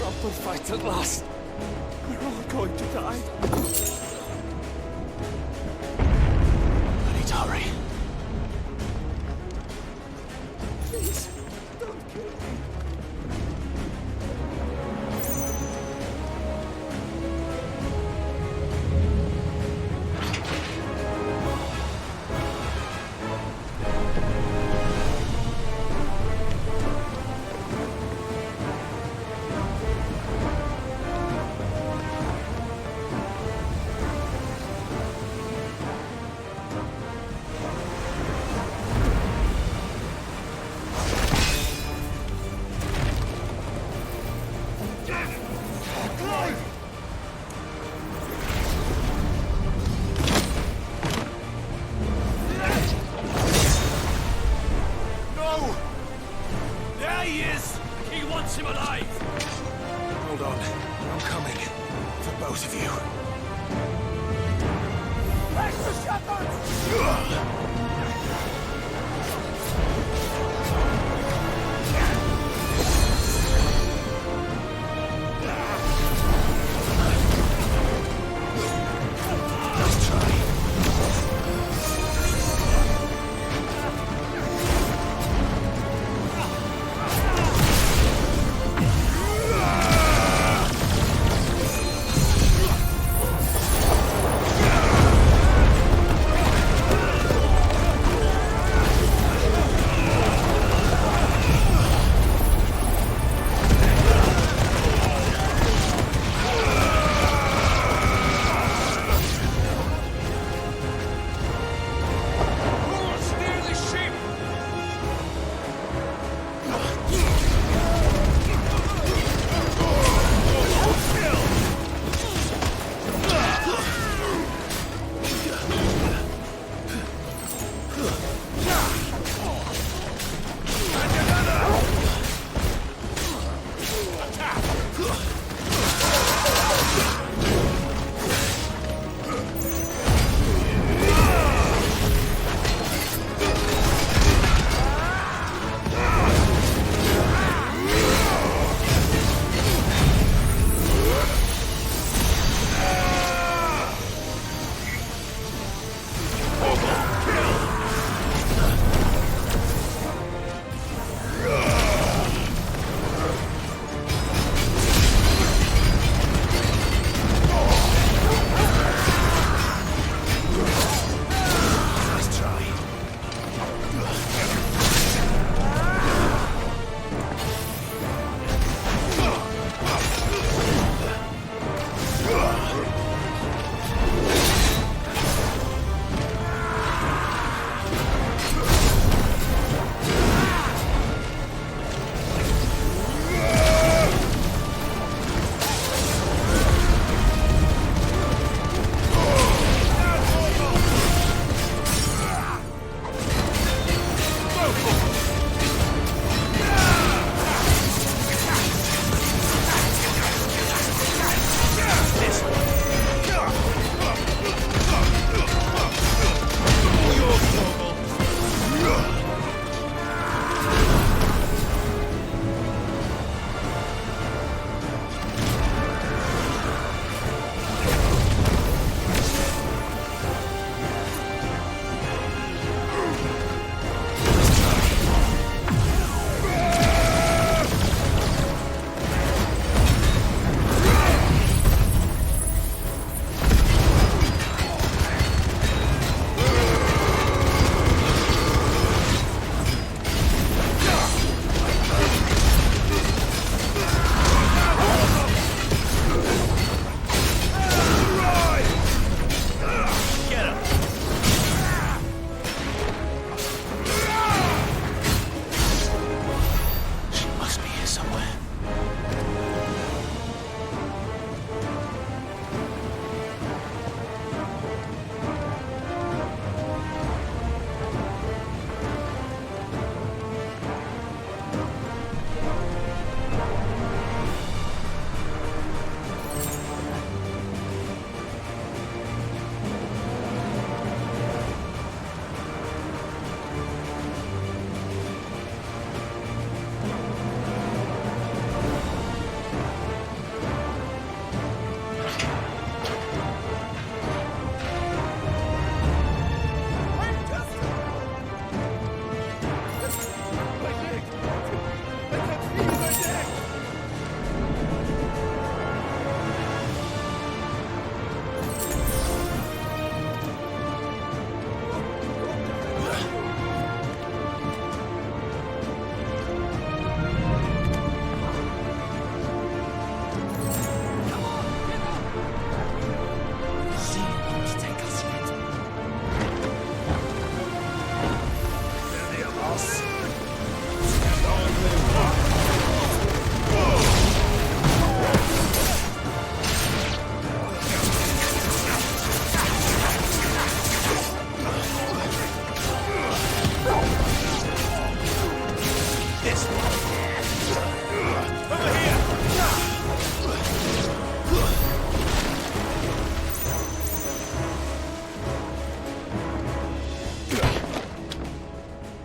Proper fight at last. We're all going to die. I need to hurry. Please, don't kill me.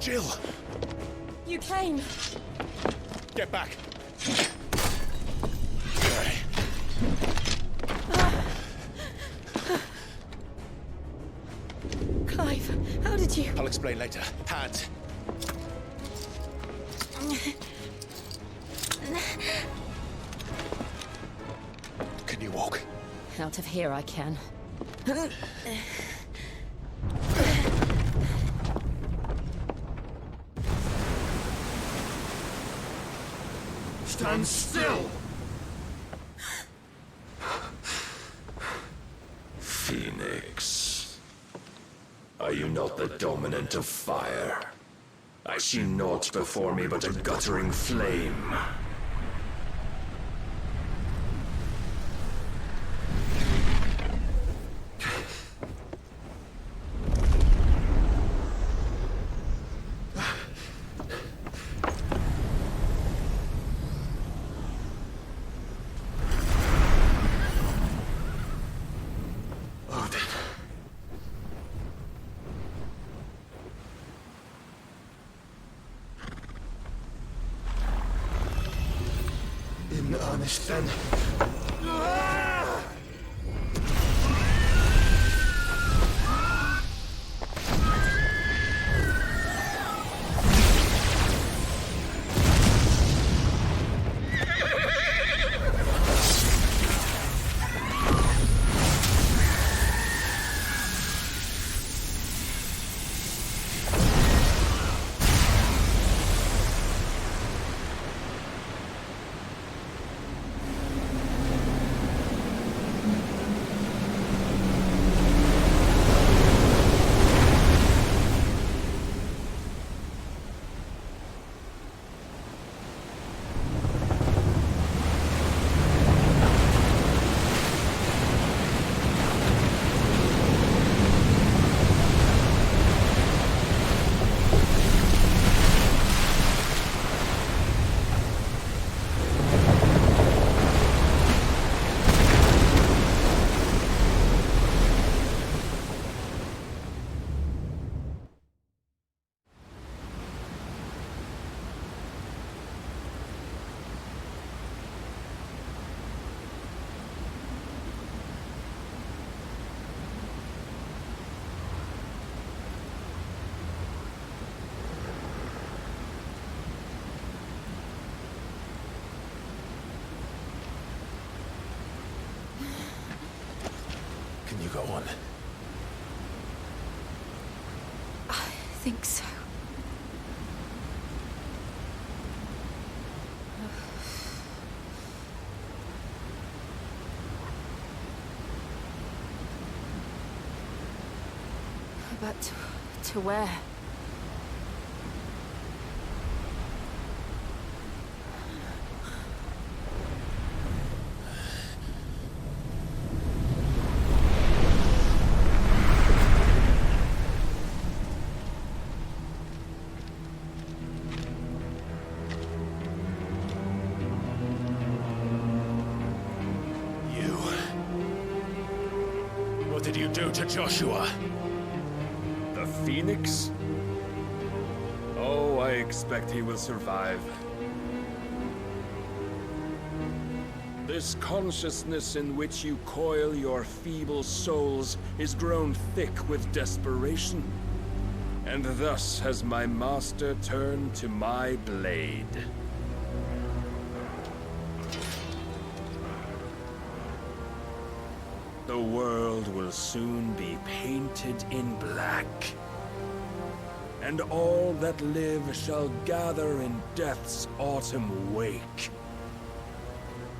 Jill! You came. Get back! Clive, how did you... I'll explain later. Hands. Can you walk? Out of here I can. Stand still! Phoenix, are you not the dominant of fire? I see naught before me but a guttering flame. In earnest, then. Can you go on? I think so. But to where? What did you do to Joshua? The Phoenix? Oh, I expect he will survive. This consciousness in which you coil your feeble souls is grown thick with desperation. And thus has my master turned to my blade. The world will soon be painted in black. And all that live shall gather in death's autumn wake.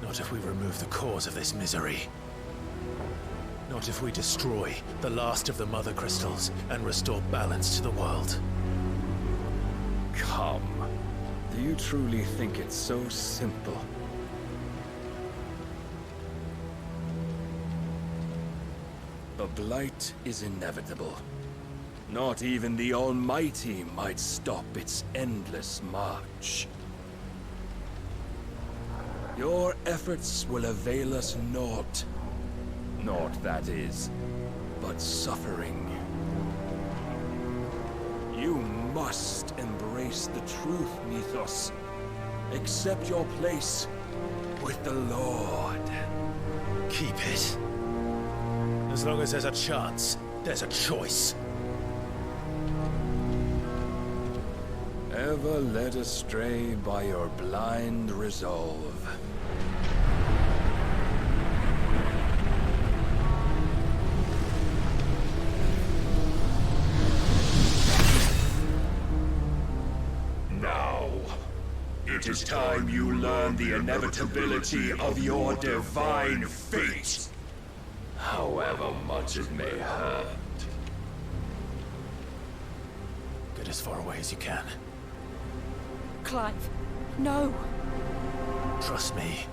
Not if we remove the cause of this misery. Not if we destroy the last of the Mother Crystals and restore balance to the world. Come. Do you truly think it's so simple? The Blight is inevitable. Not even the Almighty might stop its endless march. Your efforts will avail us naught. Naught, that is, but suffering. You must embrace the truth, Mythos. Accept your place with the Lord. Keep it. As long as there's a chance, there's a choice. Ever led astray by your blind resolve. Now, it is time you learn the inevitability of your divine fate. However much it may hurt. Get as far away as you can. Clive, no. Trust me,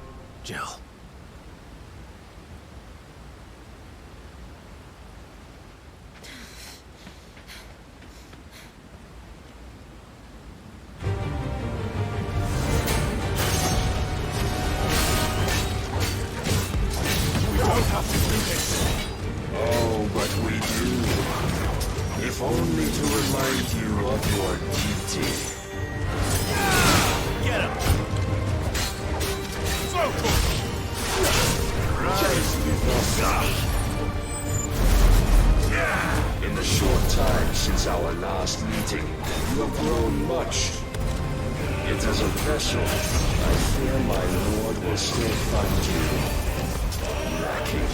Jill. Oh, but we do. If only to remind you of your duty. Get him! In the short time since our last meeting, you have grown much. Yet as a vessel, I fear my lord will still find you lacking.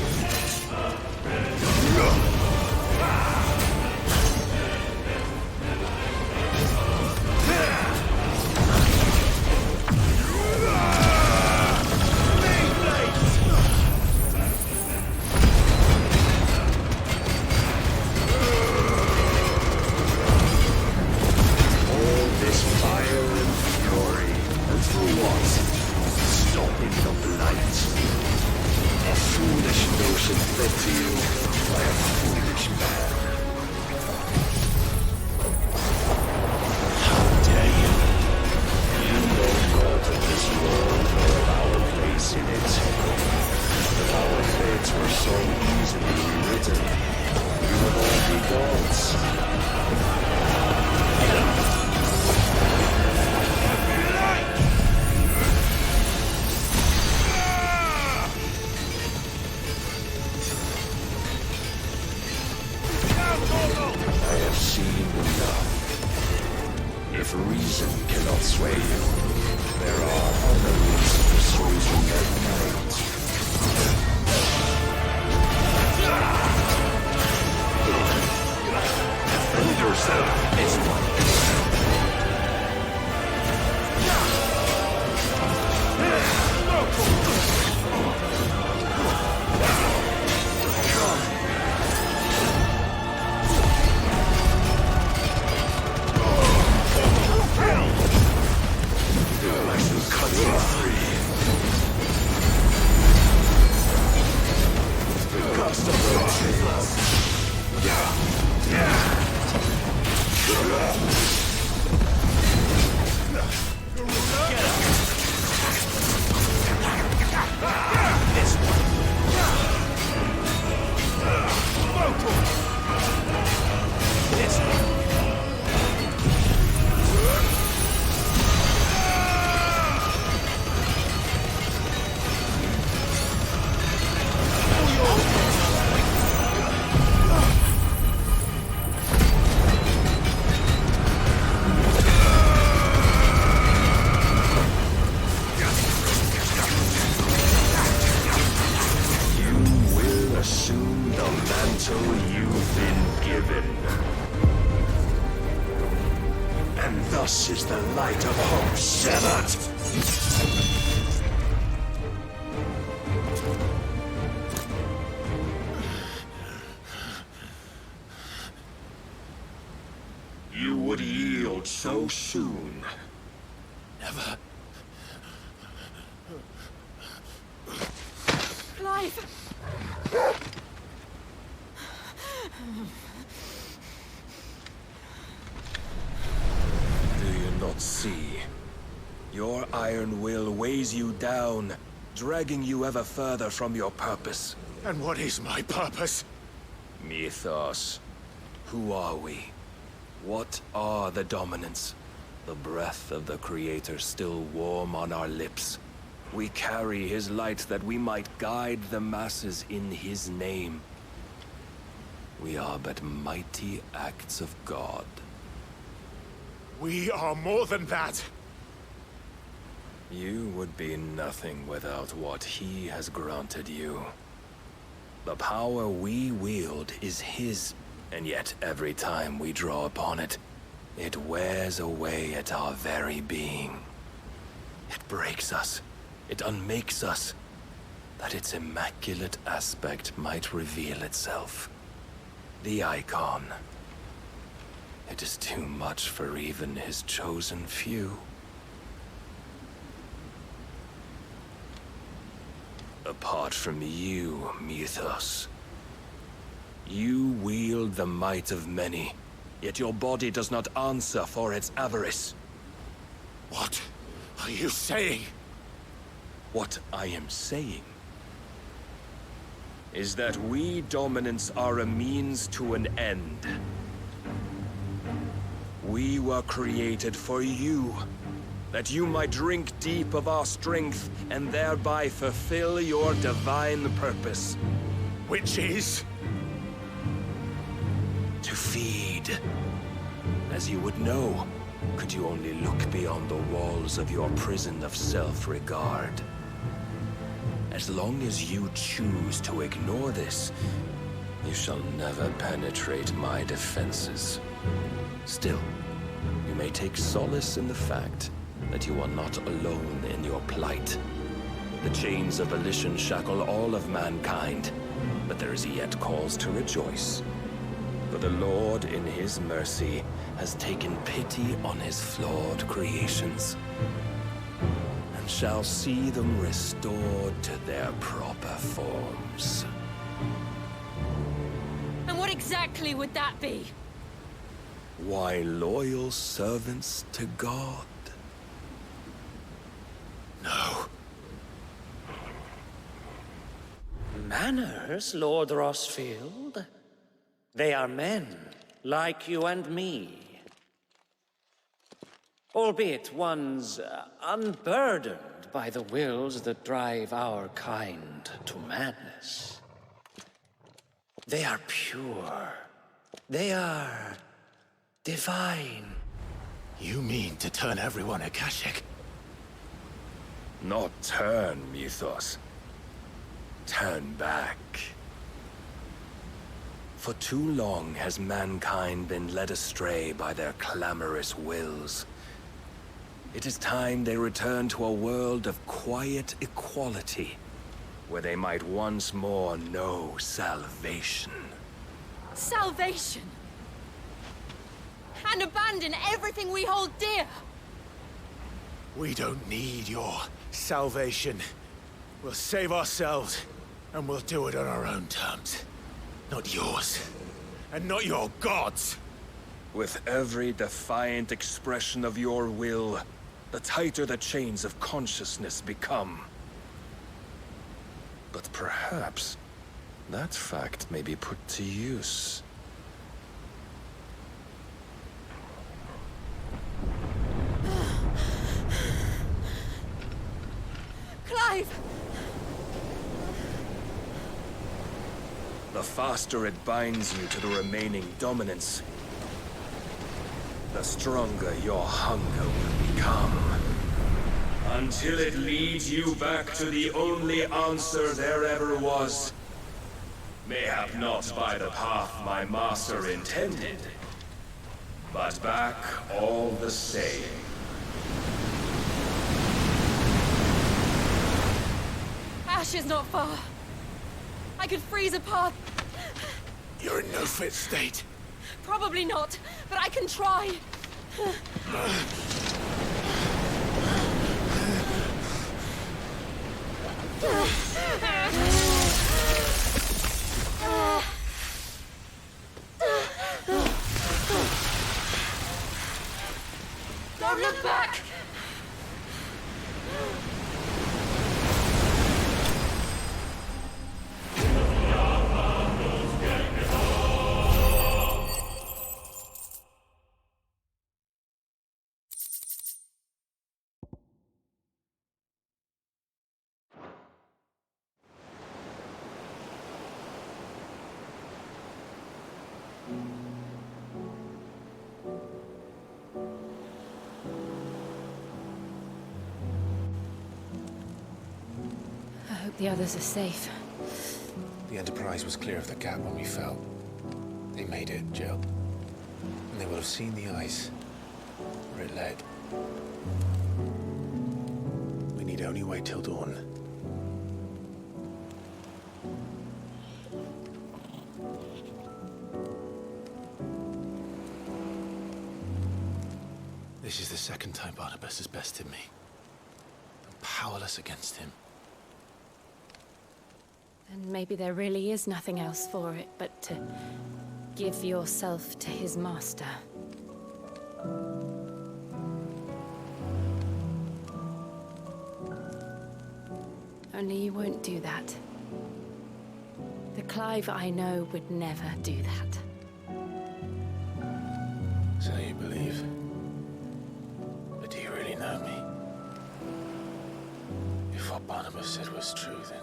If reason cannot sway you, there are other means of persuasion that might. Defend yourself! It's Thus is the light of hope severed. You would yield so soon. Never. Clive! Not see. Your iron will weighs you down, dragging you ever further from your purpose. And what is my purpose? Mythos. Who are we? What are the dominants? The breath of the Creator still warm on our lips. We carry his light that we might guide the masses in his name. We are but mighty acts of God. We are more than that. You would be nothing without what he has granted you. The power we wield is his, and yet every time we draw upon it, it wears away at our very being. It breaks us. It unmakes us, that its immaculate aspect might reveal itself. The icon. It is too much for even his chosen few. Apart from you, Mythos, you wield the might of many, yet your body does not answer for its avarice. What are you saying? What I am saying is that we dominants are a means to an end. We were created for you, that you might drink deep of our strength and thereby fulfill your divine purpose. Which is? To feed. As you would know, could you only look beyond the walls of your prison of self-regard. As long as you choose to ignore this, you shall never penetrate my defenses. Still, you may take solace in the fact that you are not alone in your plight. The chains of volition shackle all of mankind, but there is yet cause to rejoice. For the Lord, in his mercy, has taken pity on his flawed creations, and shall see them restored to their proper forms. And what exactly would that be? Why, loyal servants to God. No. Manners, Lord Rossfield? They are men, like you and me. Albeit ones unburdened by the wills that drive our kind to madness. They are pure. They are divine. You mean to turn everyone Akashic? Not turn, Mythos. Turn back. For too long has mankind been led astray by their clamorous wills. It is time they return to a world of quiet equality, where they might once more know salvation. Salvation? And abandon everything we hold dear? We don't need your salvation. We'll save ourselves, and we'll do it on our own terms. Not yours. And not your gods. With every defiant expression of your will, the tighter the chains of consciousness become. But perhaps that fact may be put to use. Clive! The faster it binds you to the remaining dominance, the stronger your hunger will become. Until it leads you back to the only answer there ever was. Mayhap not by the path my master intended, but back all the same. Ash is not far. I could freeze a path. You're in no fit state. Probably not, but I can try. Don't look back! The others are safe. The Enterprise was clear of the gap when we fell. They made it, Jill. And they will have seen the ice where it led. We need only wait till dawn. This is the second time Barnabas has bested me. I'm powerless against him. And maybe there really is nothing else for it but to give yourself to his master. Only you won't do that. The Clive I know would never do that. So you believe? But do you really know me? If what Barnabas said was true, then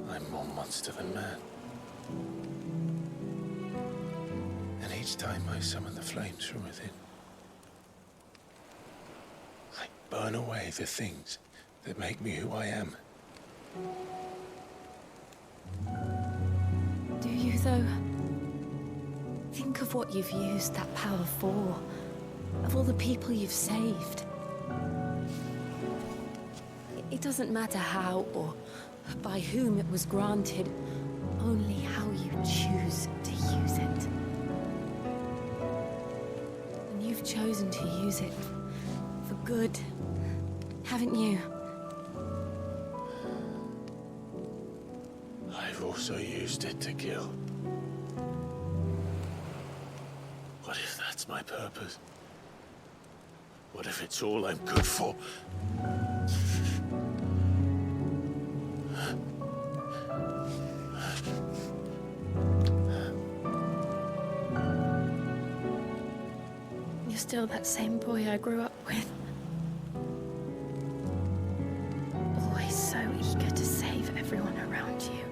I'm more monster than man. And each time I summon the flames from within, I burn away the things that make me who I am. Do you, though? Think of what you've used that power for. Of all the people you've saved. It doesn't matter how or by whom it was granted, only how you choose to use it. And you've chosen to use it for good, haven't you? I've also used it to kill. What if that's my purpose? What if it's all I'm good for? You're still that same boy I grew up with. Always so eager to save everyone around you,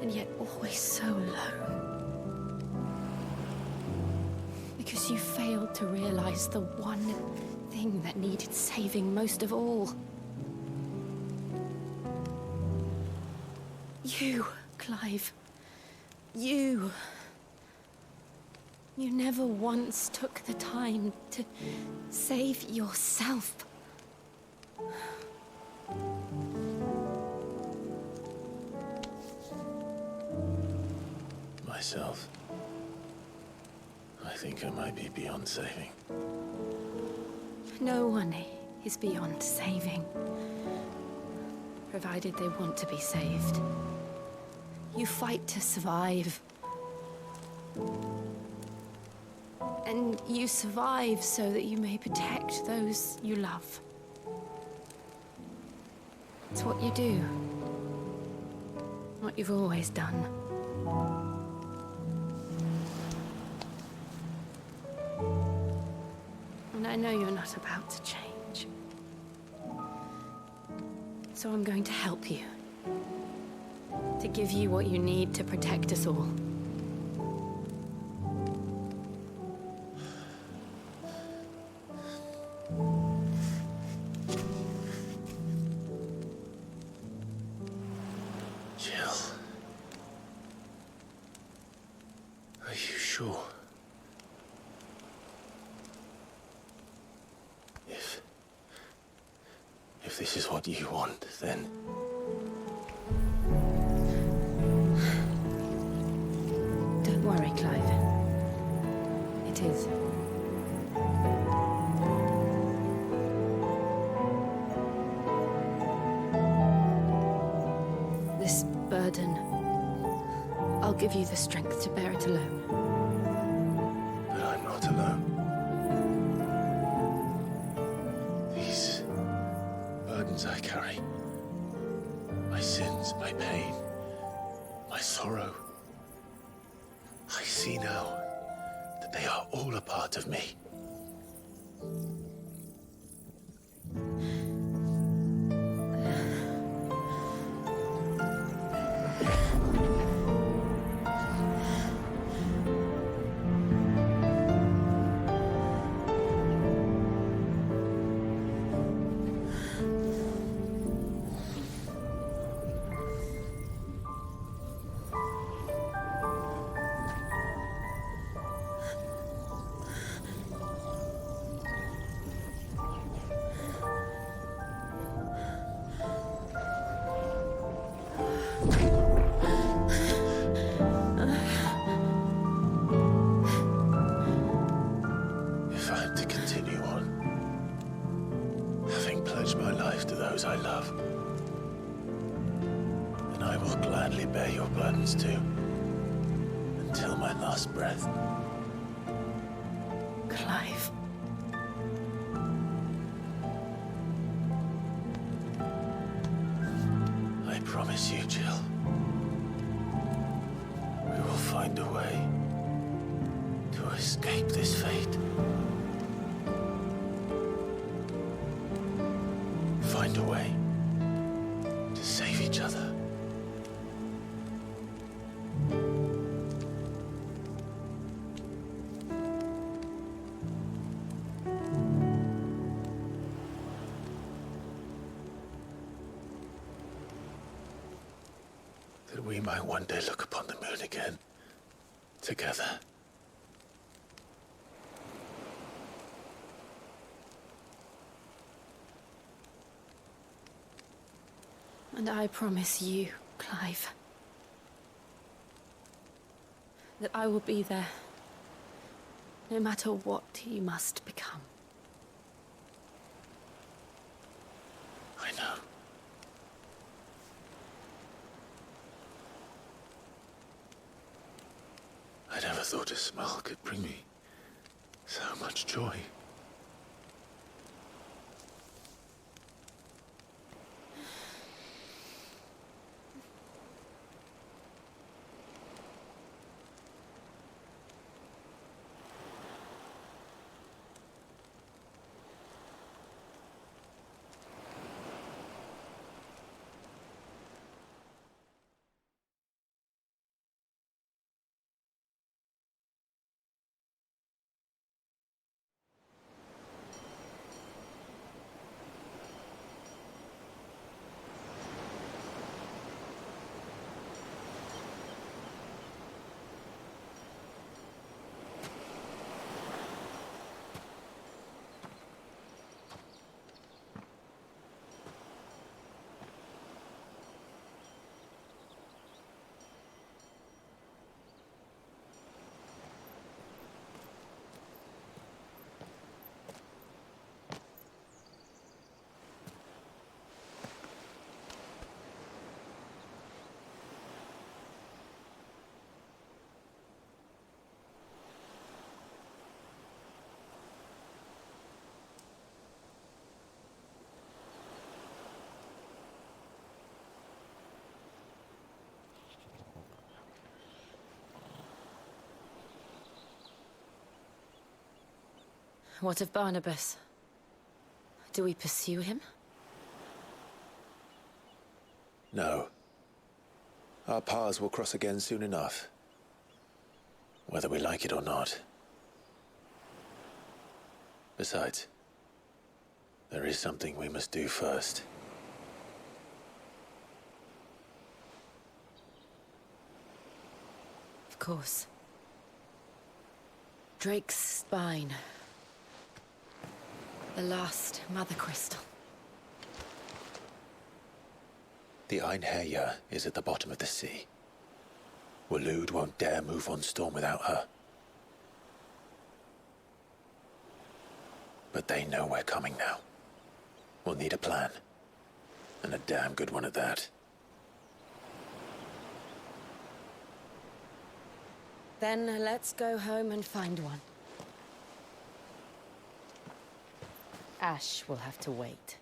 and yet always so alone. Because you failed to realize the one thing that needed saving most of all. You, Clive. You. You never once took the time to save yourself. Myself. I think I might be beyond saving. No one is beyond saving. Provided they want to be saved. You fight to survive. And you survive so that you may protect those you love. It's what you do. What you've always done. And I know you're not about to change. So I'm going to help you. To give you what you need to protect us all. Jill. Are you sure? If this is what you want, then... Don't worry, Clive. It is. This burden, I'll give you the strength to bear it alone. But I'm not alone. These burdens I carry, my sins, my pain, my sorrow, I see now that they are all a part of me. those I love. And I will gladly bear your burdens too, until my last breath. Clive. I promise you, Jill. We will find a way to escape this fate. Find a way to save each other. That we might one day look upon the moon again, together. And I promise you, Clive, that I will be there, no matter what you must become. I know. I never thought a smile could bring me so much joy. What of Barnabas? Do we pursue him? No. Our paths will cross again soon enough. Whether we like it or not. Besides, there is something we must do first. Of course. Drake's spine. The last Mother Crystal. The Einherjar is at the bottom of the sea. Waloed won't dare move on Storm without her. But they know we're coming now. We'll need a plan. And a damn good one at that. Then let's go home and find one. Ash will have to wait.